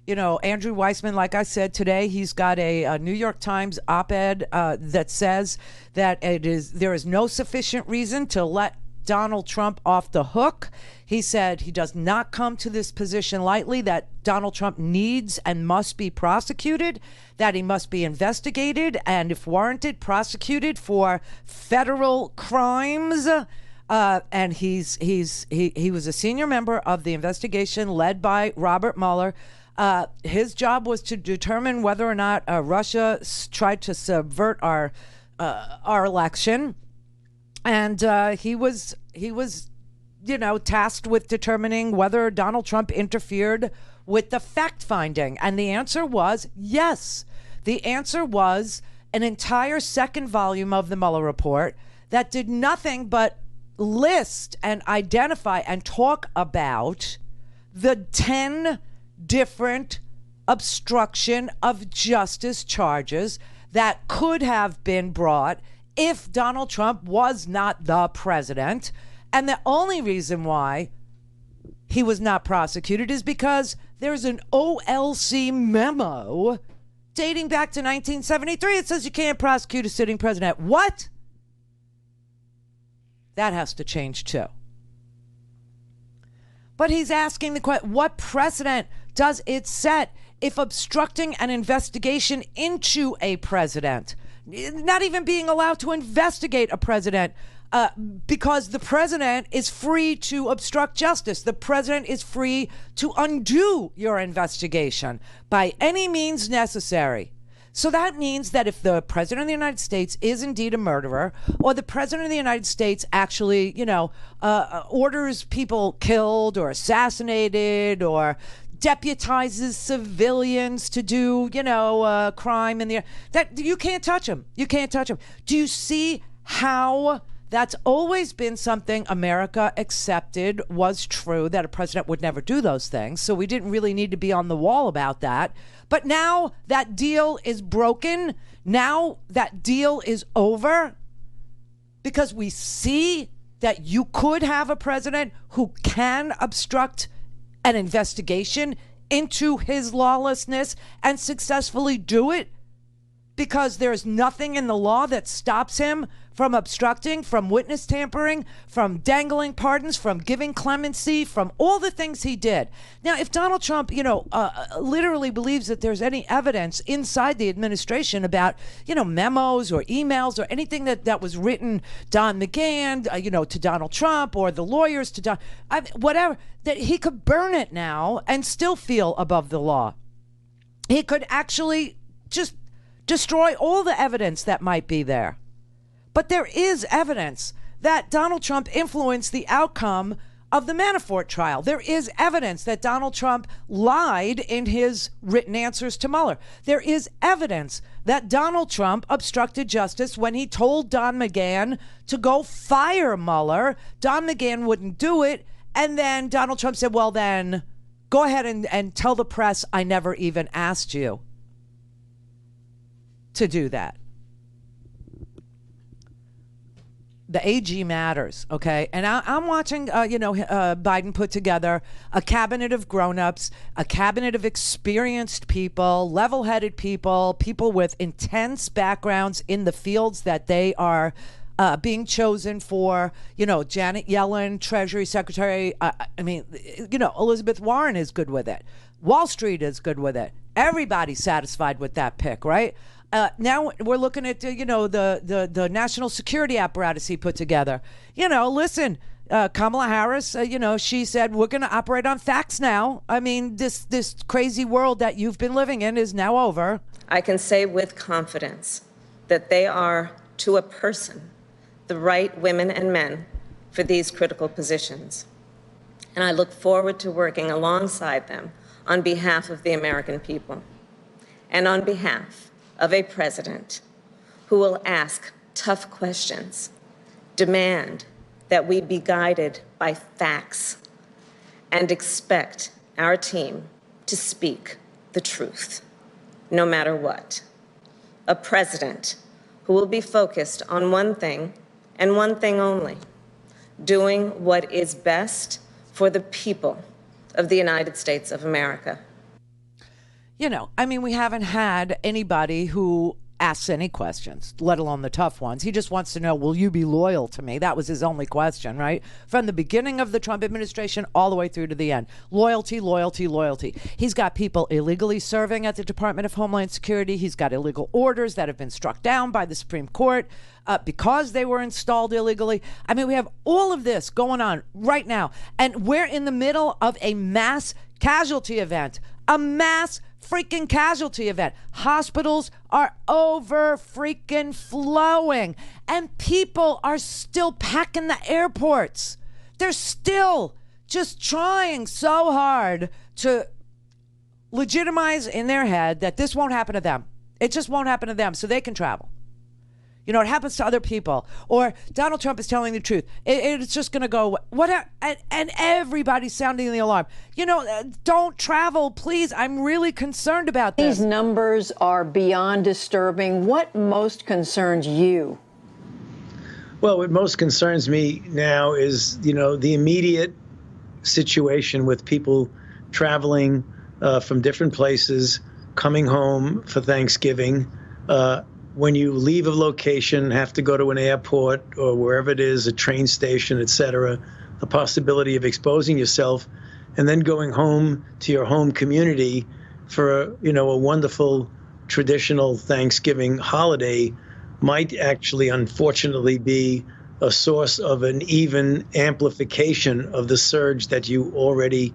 Andrew Weissman, like I said today, he's got a New York Times op-ed that says that there is no sufficient reason to let Donald Trump off the hook. He said he does not come to this position lightly, that Donald Trump needs and must be prosecuted, that he must be investigated, and if warranted, prosecuted for federal crimes. And he was a senior member of the investigation led by Robert Mueller. His job was to determine whether or not Russia tried to subvert our election, and he was tasked with determining whether Donald Trump interfered with the fact finding, and the answer was yes. The answer was an entire second volume of the Mueller report that did nothing but list and identify and talk about the 10 different obstruction of justice charges that could have been brought if Donald Trump was not the president. And the only reason why he was not prosecuted is because there's an OLC memo dating back to 1973. It says you can't prosecute a sitting president. What? That has to change too. But he's asking the question, what precedent does it set if obstructing an investigation into a president, not even being allowed to investigate a president, because the president is free to obstruct justice. The president is free to undo your investigation by any means necessary. So that means that if the president of the United States is indeed a murderer, or the president of the United States actually, orders people killed or assassinated, or deputizes civilians to do, crime in the that you can't touch him. You can't touch him. Do you see how that's always been something America accepted was true, that a president would never do those things? So we didn't really need to be on the wall about that. But now that deal is broken. Now that deal is over, because we see that you could have a president who can obstruct an investigation into his lawlessness and successfully do it, because there's nothing in the law that stops him from obstructing, from witness tampering, from dangling pardons, from giving clemency, from all the things he did. Now, if Donald Trump, literally believes that there's any evidence inside the administration about, memos or emails or anything that was written, Don McGahn, to Donald Trump, or the lawyers to whatever, that he could burn it now and still feel above the law. He could actually just destroy all the evidence that might be there. But there is evidence that Donald Trump influenced the outcome of the Manafort trial. There is evidence that Donald Trump lied in his written answers to Mueller. There is evidence that Donald Trump obstructed justice when he told Don McGahn to go fire Mueller. Don McGahn wouldn't do it. And then Donald Trump said, well, then go ahead and tell the press I never even asked you to do that. The AG matters, okay? And I'm watching, Biden put together a cabinet of grown-ups, a cabinet of experienced people, level-headed people, people with intense backgrounds in the fields that they are being chosen for. Janet Yellen, Treasury Secretary. Elizabeth Warren is good with it. Wall Street is good with it. Everybody's satisfied with that pick, right? Now we're looking at, the national security apparatus he put together. Listen, Kamala Harris, she said, we're going to operate on facts now. I mean, this crazy world that you've been living in is now over. I can say with confidence that they are, to a person, the right women and men for these critical positions. And I look forward to working alongside them on behalf of the American people and on behalf of a president who will ask tough questions, demand that we be guided by facts, and expect our team to speak the truth, no matter what. A president who will be focused on one thing and one thing only, doing what is best for the people of the United States of America. We haven't had anybody who asks any questions, let alone the tough ones. He just wants to know, will you be loyal to me? That was his only question, right? From the beginning of the Trump administration all the way through to the end. Loyalty, loyalty, loyalty. He's got people illegally serving at the Department of Homeland Security. He's got illegal orders that have been struck down by the Supreme Court because they were installed illegally. I mean, we have all of this going on right now. And we're in the middle of a mass casualty event. A mass freaking casualty event. Hospitals are over freaking flowing, and people are still packing the airports. They're still just trying so hard to legitimize in their head that this won't happen to them. It just won't happen to them, so they can travel. You know, it happens to other people. Or Donald Trump is telling the truth. It's just going to go. And everybody's sounding the alarm. You know, don't travel, please. I'm really concerned about this. These numbers are beyond disturbing. What most concerns you? Well, what most concerns me now is, you know, the immediate situation with people traveling from different places, coming home for Thanksgiving. When you leave a location, have to go to an airport or wherever it is, a train station, etc., the possibility of exposing yourself and then going home to your home community for, you know, a wonderful traditional Thanksgiving holiday might actually, unfortunately, be a source of an even amplification of the surge that you already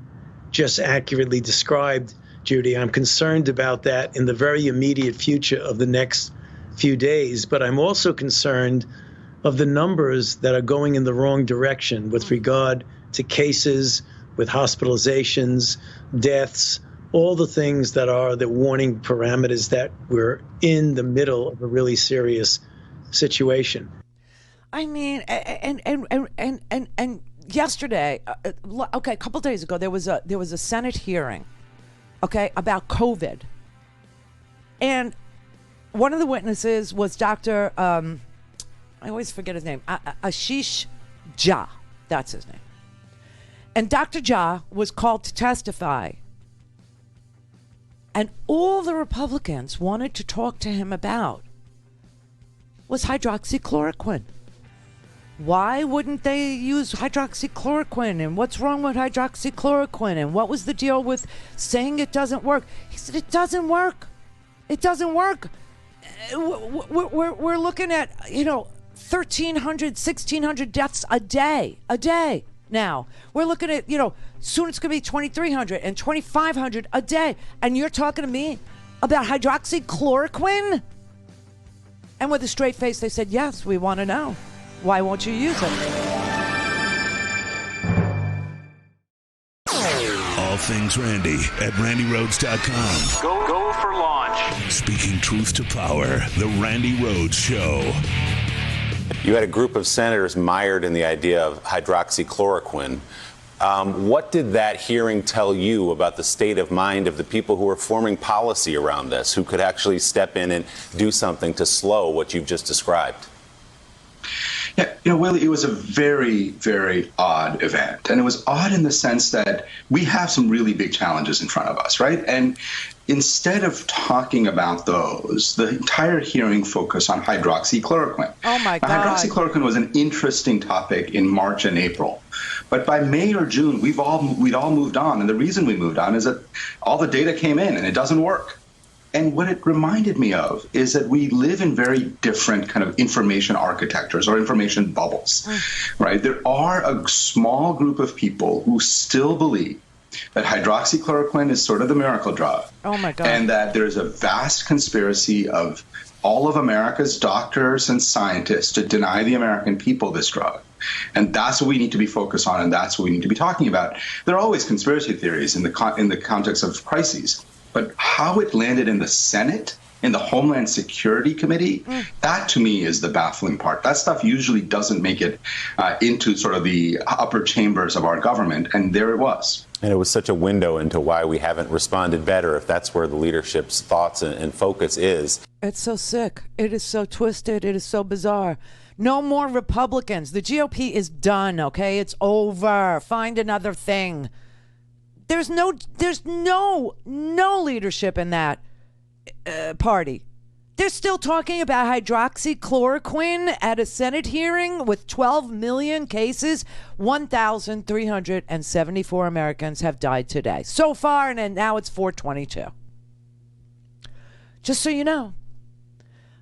just accurately described, Judy. I'm concerned about that in the very immediate future of the next few days, but I'm also concerned of the numbers that are going in the wrong direction with regard to cases, with hospitalizations, deaths, all the things that are the warning parameters that we're in the middle of a really serious situation. I mean, and yesterday, okay, a couple days ago, there was a Senate hearing, okay, about COVID, and one of the witnesses was Dr. I always forget his name, Ashish Jha. That's his name. And Dr. Jha was called to testify. And all the Republicans wanted to talk to him about was hydroxychloroquine. Why wouldn't they use hydroxychloroquine? And what's wrong with hydroxychloroquine? And what was the deal with saying it doesn't work? He said, it doesn't work. It doesn't work. We're looking at, you know, 1,300, 1,600 deaths a day now. We're looking at, you know, soon it's going to be 2,300 and 2,500 a day. And you're talking to me about hydroxychloroquine? And with a straight face, they said, yes, we want to know. Why won't you use it? All things Randi at RandiRhodes.com. Go for launch. Speaking truth to power, the Randi Rhodes Show. You had a group of senators mired in the idea of hydroxychloroquine. What did that hearing tell you about the state of mind of the people who are forming policy around this, who could actually step in and do something to slow what you've just described? Yeah, you know, Willie, it was a very, very odd event. And it was odd in the sense that we have some really big challenges in front of us, right? And instead of talking about those, the entire hearing focused on hydroxychloroquine. Oh, my God. Now, hydroxychloroquine was an interesting topic in March and April. But by May or June, we'd all moved on. And the reason we moved on is that all the data came in and it doesn't work. And what it reminded me of is that we live in very different kind of information architectures or information bubbles, right? There are a small group of people who still believe that hydroxychloroquine is sort of the miracle drug. Oh, my God. And that there's a vast conspiracy of all of America's doctors and scientists to deny the American people this drug. And that's what we need to be focused on, and that's what we need to be talking about. There are always conspiracy theories in the context of crises. But how it landed in the Senate, in the Homeland Security Committee, that to me is the baffling part. That stuff usually doesn't make it into sort of the upper chambers of our government, and there it was. And it was such a window into why we haven't responded better, if that's where the leadership's thoughts and focus is. It's so sick. It is so twisted. It is so bizarre. No more Republicans. The GOP is done, okay? It's over. Find another thing. There's no leadership in that party. They're still talking about hydroxychloroquine at a Senate hearing with 12 million cases. 1,374 Americans have died today so far, and now it's 422. Just so you know,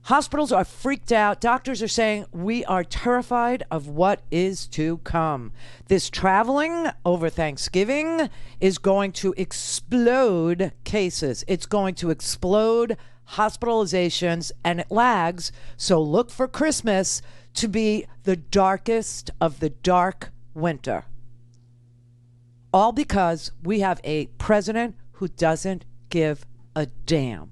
hospitals are freaked out. Doctors are saying we are terrified of what is to come. This traveling over Thanksgiving is going to explode cases. It's going to explode hospitalizations, and it lags. So look for Christmas to be the darkest of the dark winter. All because we have a president who doesn't give a damn.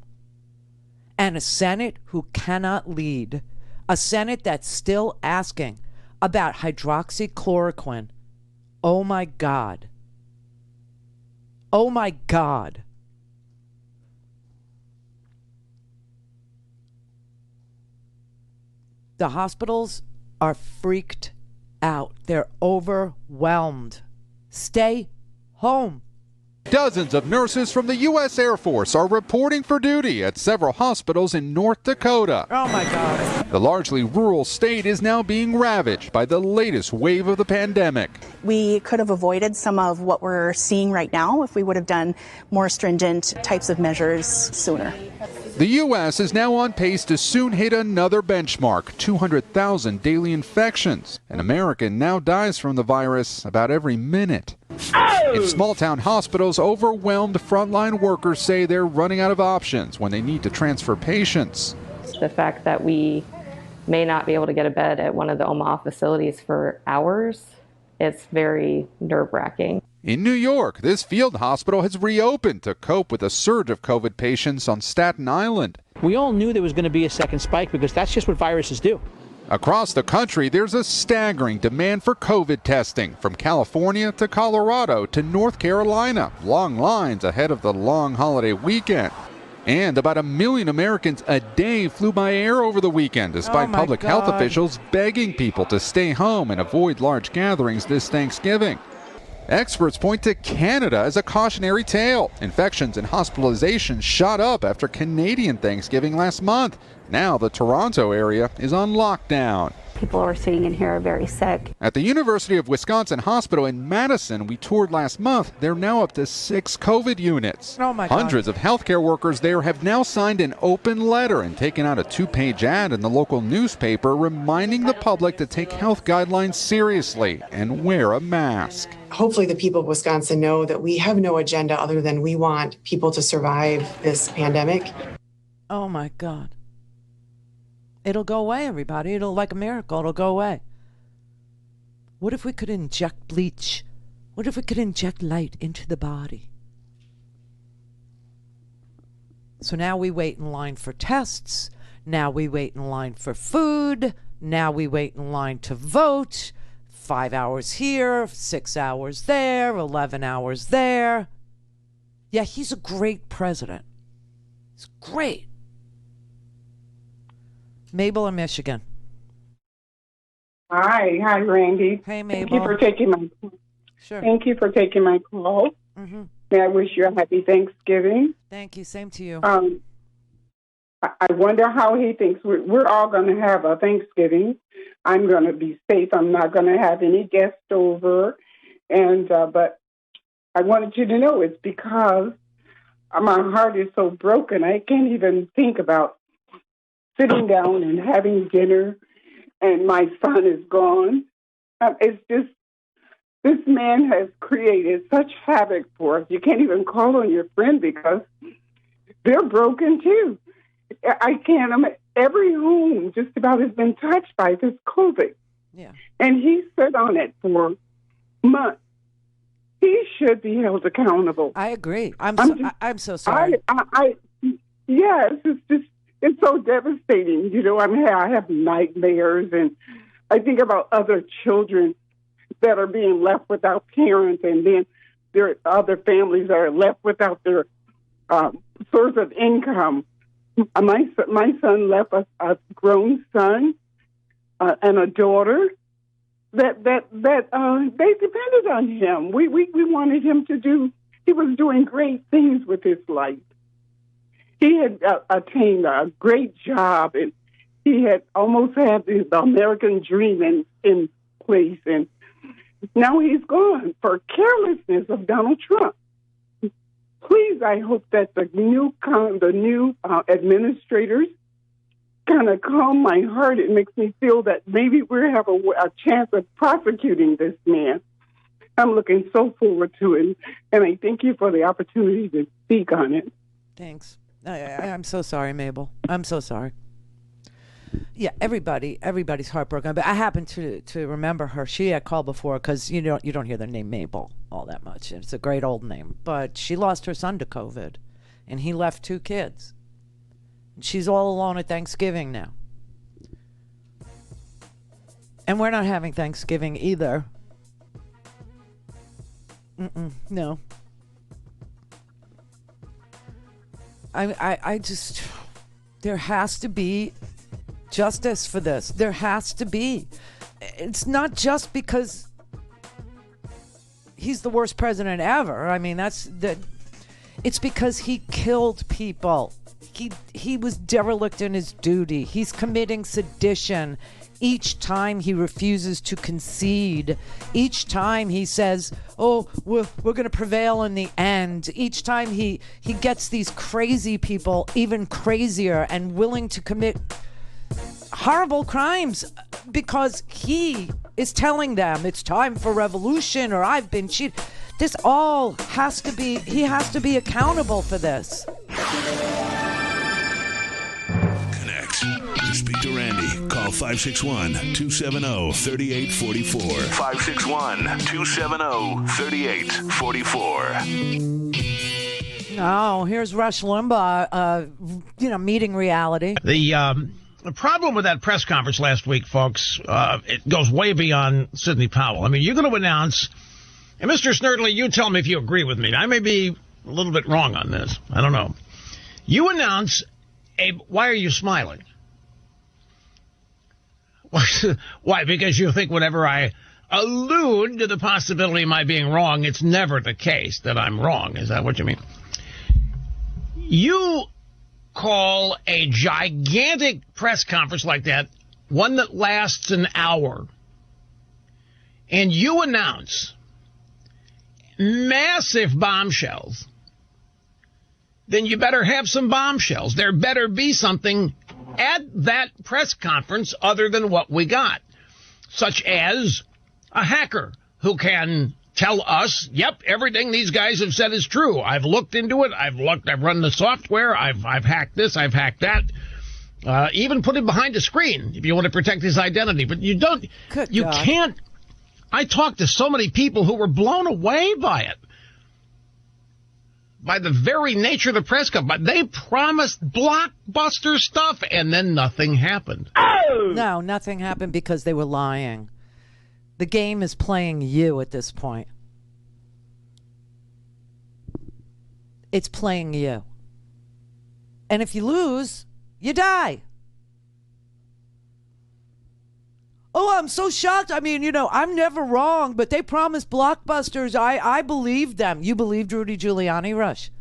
And a Senate who cannot lead. A Senate that's still asking about hydroxychloroquine. Oh my God. Oh my God. The hospitals are freaked out. They're overwhelmed. Stay home. Dozens of nurses from the U.S. Air Force are reporting for duty at several hospitals in North Dakota. Oh, my God. The largely rural state is now being ravaged by the latest wave of the pandemic. We could have avoided some of what we're seeing right now if we would have done more stringent types of measures sooner. The U.S. is now on pace to soon hit another benchmark, 200,000 daily infections. An American now dies from the virus about every minute. In small-town hospitals, overwhelmed frontline workers say they're running out of options when they need to transfer patients. The fact that we may not be able to get a bed at one of the Omaha facilities for hours, it's very nerve-wracking. In New York, this field hospital has reopened to cope with a surge of COVID patients on Staten Island. We all knew there was going to be a second spike because that's just what viruses do. Across the country, there's a staggering demand for COVID testing, from California to Colorado to North Carolina. Long lines ahead of the long holiday weekend. And about 1 million Americans a day flew by air over the weekend, despite public health officials begging people to stay home and avoid large gatherings this Thanksgiving. Experts point to Canada as a cautionary tale. Infections and hospitalizations shot up after Canadian Thanksgiving last month. Now the Toronto area is on lockdown. People we're seeing in here are very sick. At the University of Wisconsin Hospital in Madison, we toured last month, they're now up to 6 COVID units. Oh my God. Hundreds of healthcare workers there have now signed an open letter and taken out a 2-page ad in the local newspaper reminding the public to take health guidelines seriously and wear a mask. Hopefully the people of Wisconsin know that we have no agenda other than we want people to survive this pandemic. Oh my God. It'll go away, everybody. It'll, like a miracle, it'll go away. What if we could inject bleach? What if we could inject light into the body? So now we wait in line for tests. Now we wait in line for food. Now we wait in line to vote. 5 hours here, 6 hours there, 11 hours there. Yeah, he's a great president. He's great. Mabel in Michigan. Hi, Randy. Hey, Mabel. Thank you for taking my call. Sure. Thank you for taking my call. Mm-hmm. May I wish you a happy Thanksgiving. Thank you. Same to you. I wonder how he thinks we're all going to have a Thanksgiving. I'm going to be safe. I'm not going to have any guests over, but I wanted you to know it's because my heart is so broken. I can't even think about sitting down and having dinner, and my son is gone. It's just, this man has created such havoc for us. You can't even call on your friend because they're broken too. I can't imagine. Every home just about has been touched by this COVID. Yeah. And he sat on it for months. He should be held accountable. I agree. I'm so sorry. Yes, it's so devastating. You know, I have nightmares, and I think about other children that are being left without parents, and then there are other families that are left without their source of income. My son left a grown son and a daughter that they depended on him. We wanted him to do. He was doing great things with his life. he had attained a great job, and he had almost had the American dream in place, and now he's gone for carelessness of Donald Trump. Please, I hope that the new administrators kind of calm my heart. It makes me feel that maybe we have a chance of prosecuting this man. I'm looking so forward to it, and I thank you for the opportunity to speak on it. Thanks. I'm so sorry, Mabel. I'm so sorry. Yeah, everybody's heartbroken. But I happen to remember her. She had called before because you don't hear the name Mabel all that much. It's a great old name. But she lost her son to COVID, and he left 2 kids. She's all alone at Thanksgiving now. And we're not having Thanksgiving either. No. I just, there has to be justice for this. There has to be. It's not just because he's the worst president ever. I mean, it's because he killed people. He was derelict in his duty. He's committing sedition. Each time he refuses to concede. Each time he says, oh, we're going to prevail in the end. Each time he gets these crazy people even crazier and willing to commit horrible crimes because he is telling them it's time for revolution or I've been cheated. This all has to be, he has to be accountable for this. To speak to Randi, call 561-270-3844. 561-270-3844. Oh, here's Rush Limbaugh, meeting reality. The problem with that press conference last week, folks, it goes way beyond Sidney Powell. I mean, you're going to announce, and Mr. Snerdley, you tell me if you agree with me. I may be a little bit wrong on this. I don't know. You announce why are you smiling? Why? Because you think whenever I allude to the possibility of my being wrong, it's never the case that I'm wrong. Is that what you mean? You call a gigantic press conference like that, one that lasts an hour, and you announce massive bombshells, then you better have some bombshells. There better be something at that press conference other than what we got, such as a hacker who can tell us, yep, everything these guys have said is true. I've looked into it. I've run the software. I've hacked this. I've hacked that. Even put him behind a screen if you want to protect his identity. But you don't, you can't. I talked to so many people who were blown away by it. By the very nature of the press conference. They promised blockbuster stuff, and then nothing happened. Oh! No, nothing happened because they were lying. The game is playing you at this point. It's playing you. And if you lose, you die. Oh, I'm so shocked. I mean, I'm never wrong, but they promised blockbusters. I believed them. You believed Rudy Giuliani, Rush?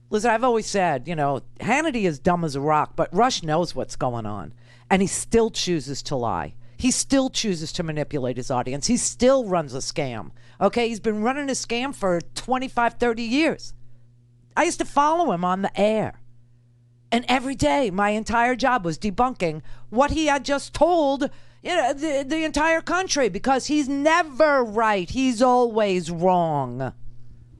Listen, I've always said, Hannity is dumb as a rock, but Rush knows what's going on. And he still chooses to lie. He still chooses to manipulate his audience. He still runs a scam. Okay, he's been running a scam for 25, 30 years. I used to follow him on the air. And every day, my entire job was debunking what he had just told the entire country, because he's never right. He's always wrong.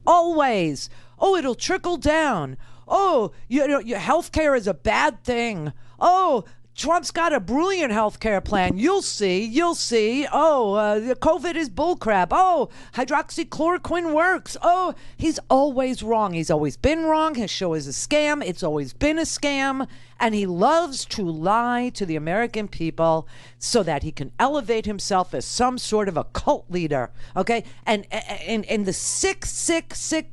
Always. Oh, it'll trickle down. Oh, your health care is a bad thing. Oh, Trump's got a brilliant health care plan. You'll see. You'll see. Oh, the COVID is bullcrap. Oh, hydroxychloroquine works. Oh, he's always wrong. He's always been wrong. His show is a scam. It's always been a scam. And he loves to lie to the American people so that he can elevate himself as some sort of a cult leader. Okay? And the sick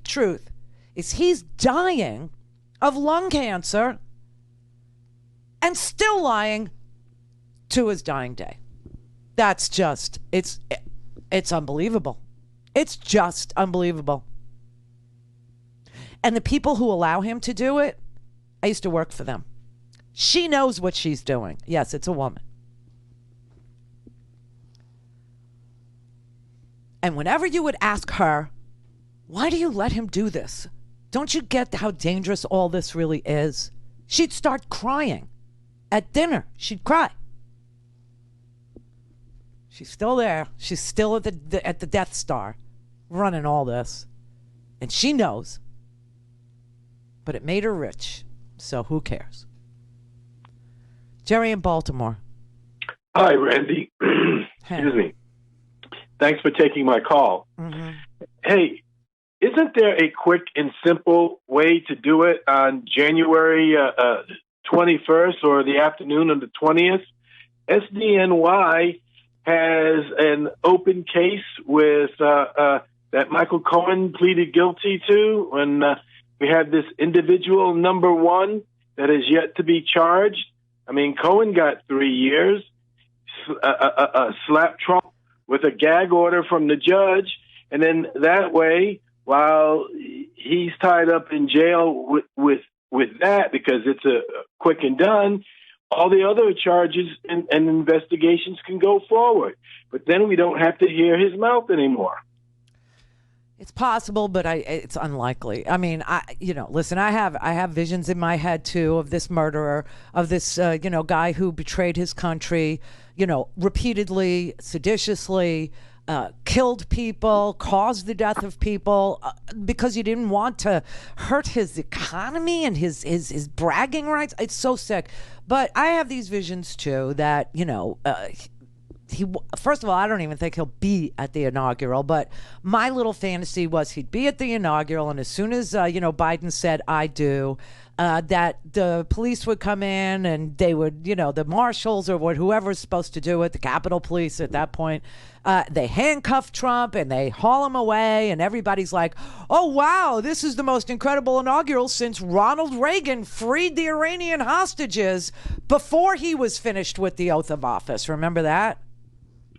truth is he's dying of lung cancer and still lying to his dying day. That's just, it's unbelievable. It's just unbelievable. And the people who allow him to do it I used to work for them. She knows what she's doing. Yes, it's a woman. And whenever you would ask her, why do you let him do this? Don't you get how dangerous all this really is? She'd start crying. At dinner, she'd cry. She's still there. She's still at the Death Star running all this. And she knows. But it made her rich. So who cares? Jerry in Baltimore. Hi, Randy. Excuse me. Thanks for taking my call. Mm-hmm. Hey, isn't there a quick and simple way to do it on January 21st or the afternoon of the 20th? SDNY has an open case with that Michael Cohen pleaded guilty to when we had this individual number-one that is yet to be charged. I mean, Cohen got 3 years, slapped Trump with a gag order from the judge, and then that way, while he's tied up in jail with that because it's a quick and done, all the other charges and investigations can go forward. But then we don't have to hear his mouth anymore. It's possible, but it's unlikely. I mean, listen, I have visions in my head too of this murderer, of this guy who betrayed his country, repeatedly, seditiously, killed people, caused the death of people because he didn't want to hurt his economy and his bragging rights. It's so sick. But I have these visions too that he first of all, I don't even think he'll be at the inaugural, but my little fantasy was he'd be at the inaugural, and as soon as Biden said I do, that the police would come in and they would, the marshals or whoever's supposed to do it, the Capitol Police at that point, they handcuff Trump and they haul him away, and everybody's like, oh wow, this is the most incredible inaugural since Ronald Reagan freed the Iranian hostages before he was finished with the oath of office. Remember that?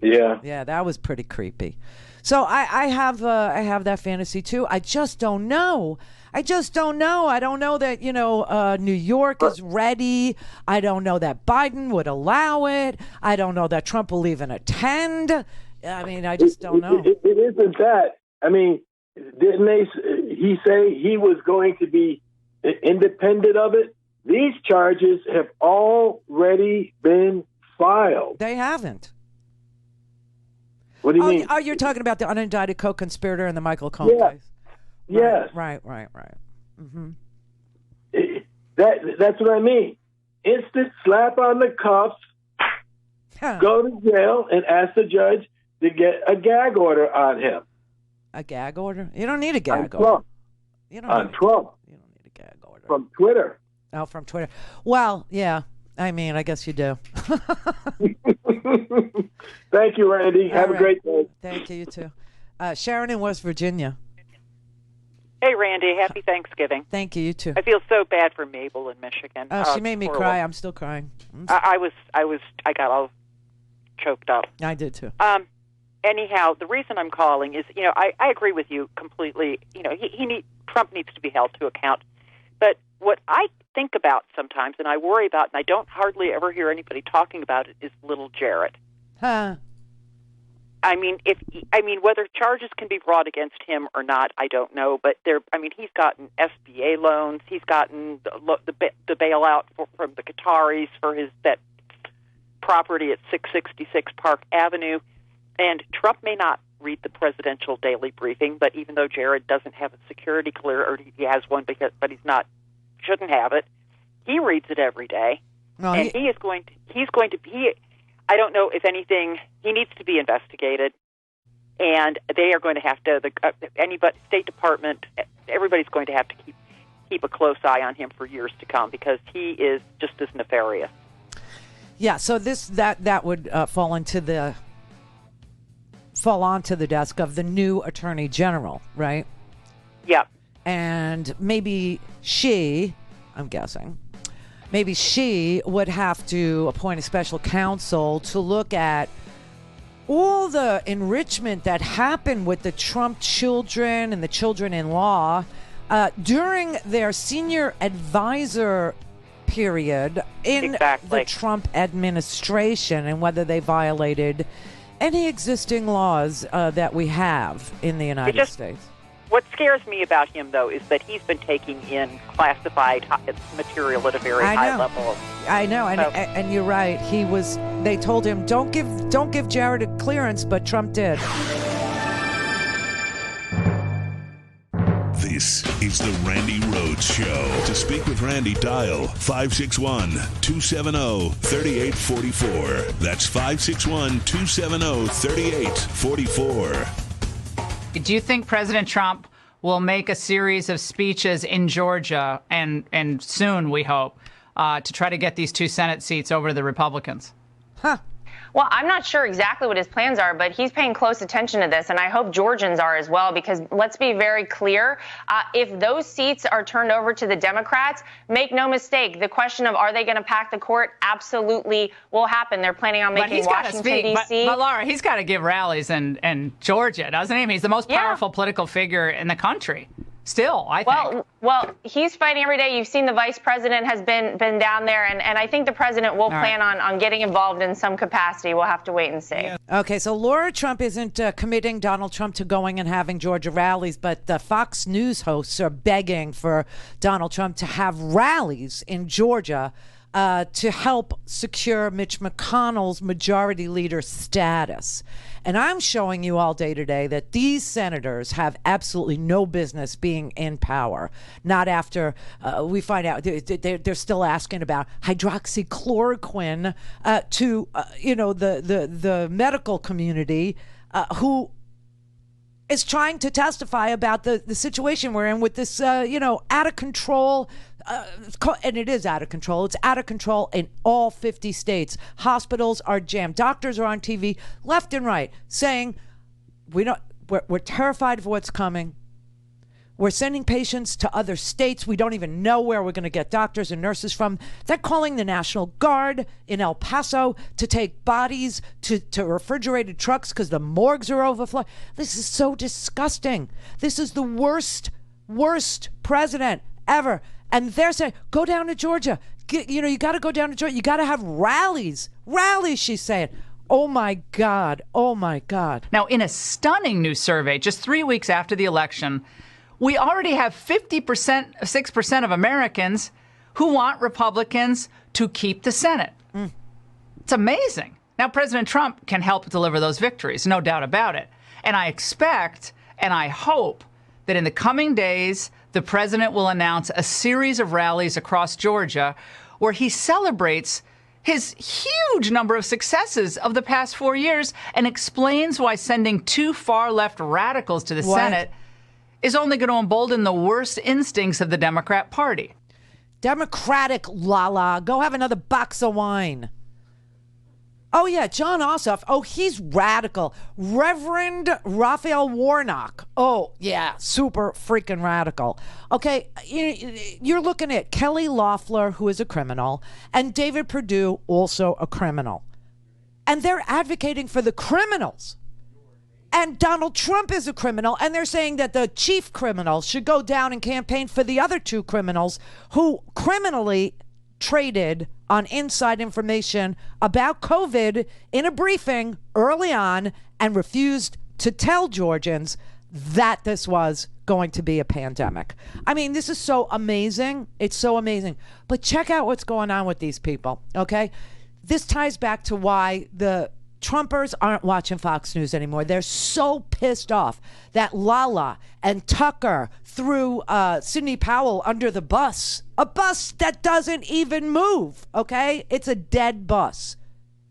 Yeah, that was pretty creepy. So I have that fantasy too. I just don't know. I don't know that New York is ready. I don't know that Biden would allow it. I don't know that Trump will even attend. I mean, I just don't know. It isn't that. I mean, didn't he say he was going to be independent of it? These charges have already been filed. They haven't. What do you mean? Oh, you're talking about the unindicted co-conspirator in the Michael Cohen case. Yes. Right. Mm-hmm. That's what I mean. Instant slap on the cuffs, go to jail, and ask the judge to get a gag order on him. A gag order? You don't need a gag on order. Trump. You don't need a gag order. From Twitter. Oh, from Twitter. Well, yeah. I mean, I guess you do. Thank you, Randy. Have a great day. Thank you, you too. Sharon in West Virginia. Hey, Randy. Happy Thanksgiving. Thank you, you too. I feel so bad for Mabel in Michigan. Oh, she made me cry. I'm still crying. I got all choked up. I did too. Anyhow, the reason I'm calling is, I agree with you completely. Trump needs to be held to account. But what I think about sometimes, and I worry about, and I don't hardly ever hear anybody talking about it, is little Jared. Huh. I mean, whether charges can be brought against him or not, I don't know. But he's gotten SBA loans. He's gotten the bailout from the Qataris for that property at 666 Park Avenue. And Trump may not read the presidential daily briefing, but even though Jared doesn't have a security clear, or he has one, but shouldn't have it, he reads it every day. Well, and he's going to be. I don't know if anything. He needs to be investigated, and they are going to have to. Anybody, State Department, everybody's going to have to keep a close eye on him for years to come because he is just as nefarious. Yeah. So that would fall onto the desk of the new Attorney General, right? Yeah. And maybe I'm guessing, maybe she would have to appoint a special counsel to look at all the enrichment that happened with the Trump children and the children-in-law during their senior advisor period in the Trump administration and whether they violated any existing laws that we have in the United States. What scares me about him, though, is that he's been taking in classified material at a very high level. I know, and you're right. They told him, don't give Jared a clearance, but Trump did. This is the Randi Rhodes Show. To speak with Randi, dial 561-270-3844. That's 561-270-3844. Do you think President Trump will make a series of speeches in Georgia and soon, we hope, to try to get these 2 Senate seats over to the Republicans? Well, I'm not sure exactly what his plans are, but he's paying close attention to this, and I hope Georgians are as well, because let's be very clear. If those seats are turned over to the Democrats, make no mistake, the question of are they going to pack the court absolutely will happen. They're planning on making Washington, D.C. But Laura, he's got to give rallies in Georgia, doesn't he? I mean, he's the most powerful political figure in the country. Still, I think. Well, he's fighting every day. You've seen the vice president has been down there, and I think the president will plan on getting involved in some capacity. We'll have to wait and see. Okay, so Laura Trump isn't committing Donald Trump to going and having Georgia rallies, but the Fox News hosts are begging for Donald Trump to have rallies in Georgia to help secure Mitch McConnell's majority leader status. And I'm showing you all day today that these senators have absolutely no business being in power. Not after we find out they're still asking about hydroxychloroquine to the medical community who is trying to testify about the situation we're in with this out of control. And it is out of control. It's out of control in all 50 states. Hospitals are jammed. Doctors are on TV left and right saying, we're terrified of what's coming. We're sending patients to other states. We don't even know where we're going to get doctors and nurses from. They're calling the National Guard in El Paso to take bodies to refrigerated trucks because the morgues are overflowing. This is so disgusting. This is the worst president ever. And they're saying, go down to Georgia. You got to go down to Georgia. You got to have rallies. Rallies, she's saying. Oh, my God. Oh, my God. Now, in a stunning new survey, just 3 weeks after the election, we already have 6% of Americans who want Republicans to keep the Senate. It's amazing. Now, President Trump can help deliver those victories, no doubt about it. And I expect and I hope that in the coming days, the president will announce a series of rallies across Georgia where he celebrates his huge number of successes of the past 4 years and explains why sending 2 far-left radicals to the Senate is only going to embolden the worst instincts of the Democrat Party. Democratic la-la. Go have another box of wine. Oh, yeah, John Ossoff. Oh, he's radical. Reverend Raphael Warnock. Oh, yeah, super freaking radical. Okay, you're looking at Kelly Loeffler, who is a criminal, and David Perdue, also a criminal. And they're advocating for the criminals. And Donald Trump is a criminal, and they're saying that the chief criminal should go down and campaign for the other 2 criminals who criminally traded on inside information about COVID in a briefing early on and refused to tell Georgians that this was going to be a pandemic. I mean, this is so amazing. It's so amazing. But check out what's going on with these people, okay? This ties back to why the Trumpers aren't watching Fox News anymore. They're so pissed off that Lala and Tucker threw Sidney Powell under the bus. A bus that doesn't even move, okay? It's a dead bus.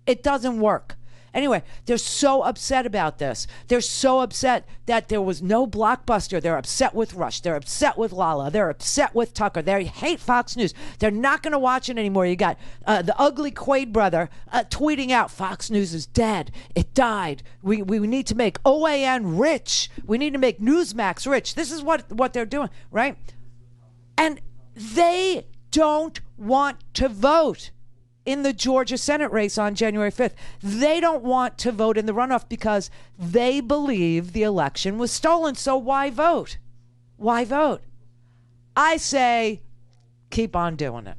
It doesn't work. Anyway, they're so upset about this. They're so upset that there was no blockbuster. They're upset with Rush. They're upset with Lala. They're upset with Tucker. They hate Fox News. They're not going to watch it anymore. You got the ugly Quaid brother tweeting out, Fox News is dead. It died. We need to make OAN rich. We need to make Newsmax rich. This is what they're doing, right? And they don't want to vote in the Georgia Senate race on January 5th. They don't want to vote in the runoff because they believe the election was stolen. So why vote? Why vote? I say keep on doing it.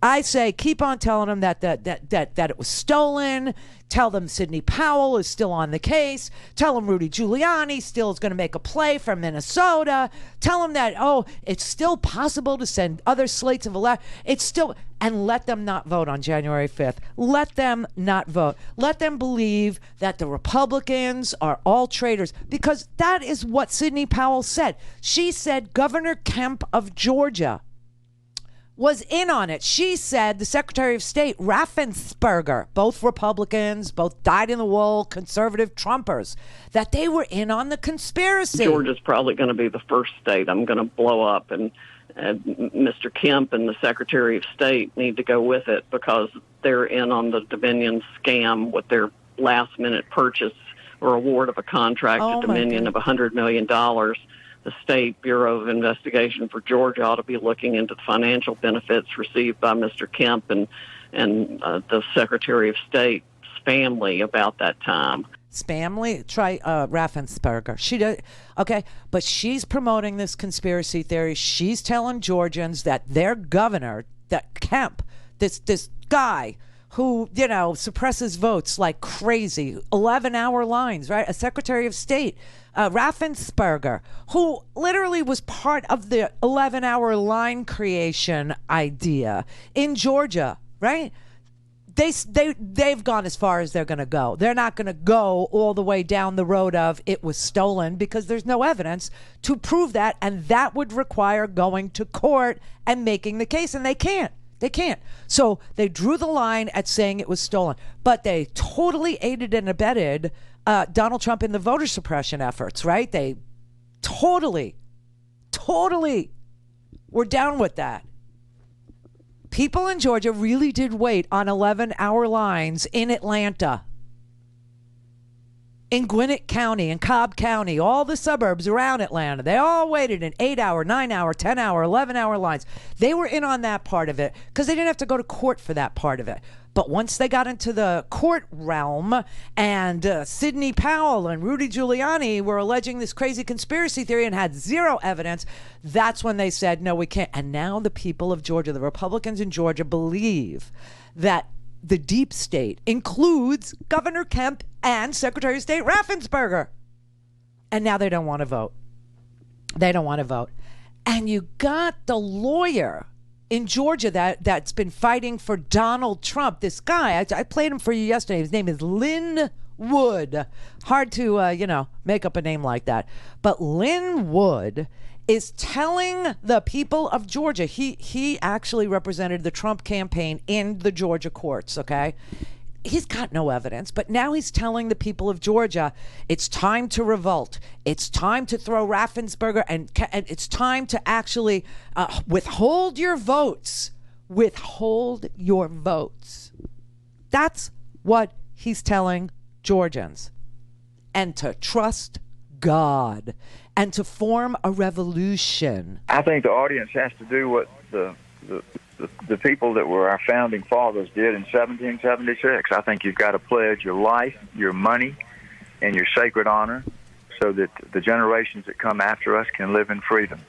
I say keep on telling them that it was stolen. Tell them Sidney Powell is still on the case. Tell them Rudy Giuliani still is going to make a play from Minnesota. Tell them that, it's still possible to send other slates of elections. It's still, and let them not vote on January 5th. Let them not vote. Let them believe that the Republicans are all traitors, because that is what Sidney Powell said. She said Governor Kemp of Georgia was in on it. She said the Secretary of State, Raffensperger, both Republicans, both dyed-in-the-wool conservative Trumpers, that they were in on the conspiracy. Georgia's probably going to be the first state I'm going to blow up, and Mr. Kemp and the Secretary of State need to go with it, because they're in on the Dominion scam with their last-minute purchase or award of a contract to Dominion of $100 million. The State Bureau of Investigation for Georgia ought to be looking into the financial benefits received by Mr. Kemp and the Secretary of State's family about that time. Family? Try Raffensperger. She did, okay, but she's promoting this conspiracy theory. She's telling Georgians that their governor, that Kemp, this guy who, suppresses votes like crazy, 11-hour lines, right? A Secretary of State, Raffensperger, who literally was part of the 11-hour line creation idea in Georgia, right? They've gone as far as they're going to go. They're not going to go all the way down the road of it was stolen, because there's no evidence to prove that, and that would require going to court and making the case, and they can't. They can't. So they drew the line at saying it was stolen, but they totally aided and abetted Donald Trump in the voter suppression efforts, right? They totally were down with that. People in Georgia really did wait on 11-hour lines in Atlanta, in Gwinnett County, in Cobb County, all the suburbs around Atlanta. They all waited in 8-hour, 9-hour, 10-hour, 11-hour lines. They were in on that part of it because they didn't have to go to court for that part of it. But once they got into the court realm and Sidney Powell and Rudy Giuliani were alleging this crazy conspiracy theory and had zero evidence, that's when they said, no, we can't. And now the people of Georgia, the Republicans in Georgia, believe that the deep state includes Governor Kemp and Secretary of State Raffensperger. And now they don't want to vote. They don't want to vote. And you got the lawyer in Georgia that's been fighting for Donald Trump. This guy, I played him for you yesterday. His name is Lynn Wood. Hard to, make up a name like that. But Lynn Wood is telling the people of Georgia, he actually represented the Trump campaign in the Georgia courts, okay? He's got no evidence, but now he's telling the people of Georgia, it's time to revolt. It's time to throw Raffensperger, and it's time to actually withhold your votes. Withhold your votes. That's what he's telling Georgians. And to trust God and to form a revolution. I think the audience has to do what the people that were our founding fathers did in 1776. I think you've got to pledge your life, your money, and your sacred honor so that the generations that come after us can live in freedom.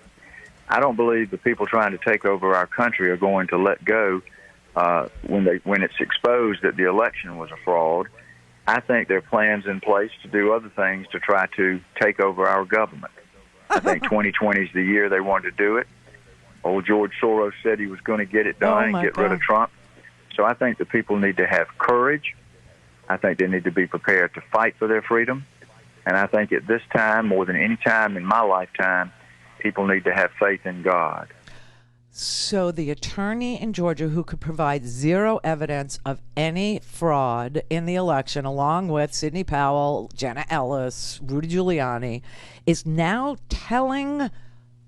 I don't believe the people trying to take over our country are going to let go when it's exposed that the election was a fraud. I think there are plans in place to do other things to try to take over our government. I think 2020 is the year they want to do it. Old George Soros said he was going to get it done and get rid of Trump. So I think the people need to have courage. I think they need to be prepared to fight for their freedom. And I think at this time, more than any time in my lifetime, people need to have faith in God. So the attorney in Georgia who could provide zero evidence of any fraud in the election, along with Sidney Powell, Jenna Ellis, Rudy Giuliani, is now telling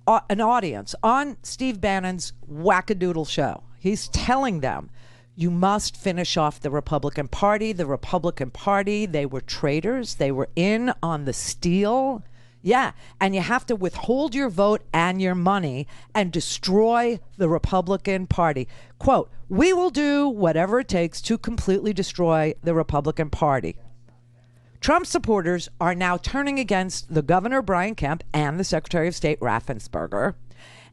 an audience on Steve Bannon's wackadoodle show. He's telling them, you must finish off the Republican Party. The Republican Party, they were traitors. They were in on the steal. Yeah, and you have to withhold your vote and your money and destroy the Republican Party. Quote, we will do whatever it takes to completely destroy the Republican Party. Trump supporters are now turning against the Governor Brian Kemp and the Secretary of State Raffensperger.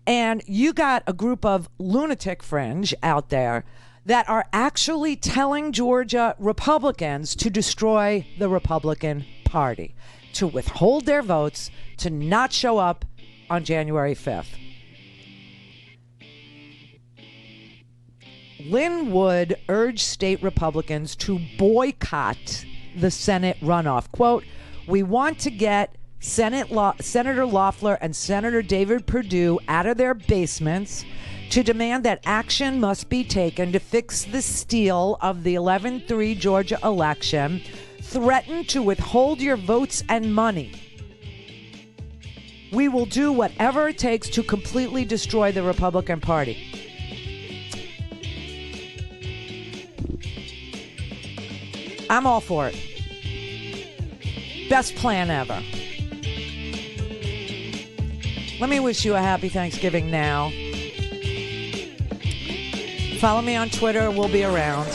And you got a group of lunatic fringe out there that are actually telling Georgia Republicans to destroy the Republican Party, to withhold their votes, to not show up on January 5th. Lynn Wood urged state Republicans to boycott the Senate runoff. Quote, "We want to get Senator Loeffler and Senator David Perdue out of their basements to demand that action must be taken to fix the steal of the 11-3 Georgia election, threaten to withhold your votes and money. We will do whatever it takes to completely destroy the Republican Party." I'm all for it. Best plan ever. Let me wish you a happy Thanksgiving now. Follow me on Twitter. We'll be around.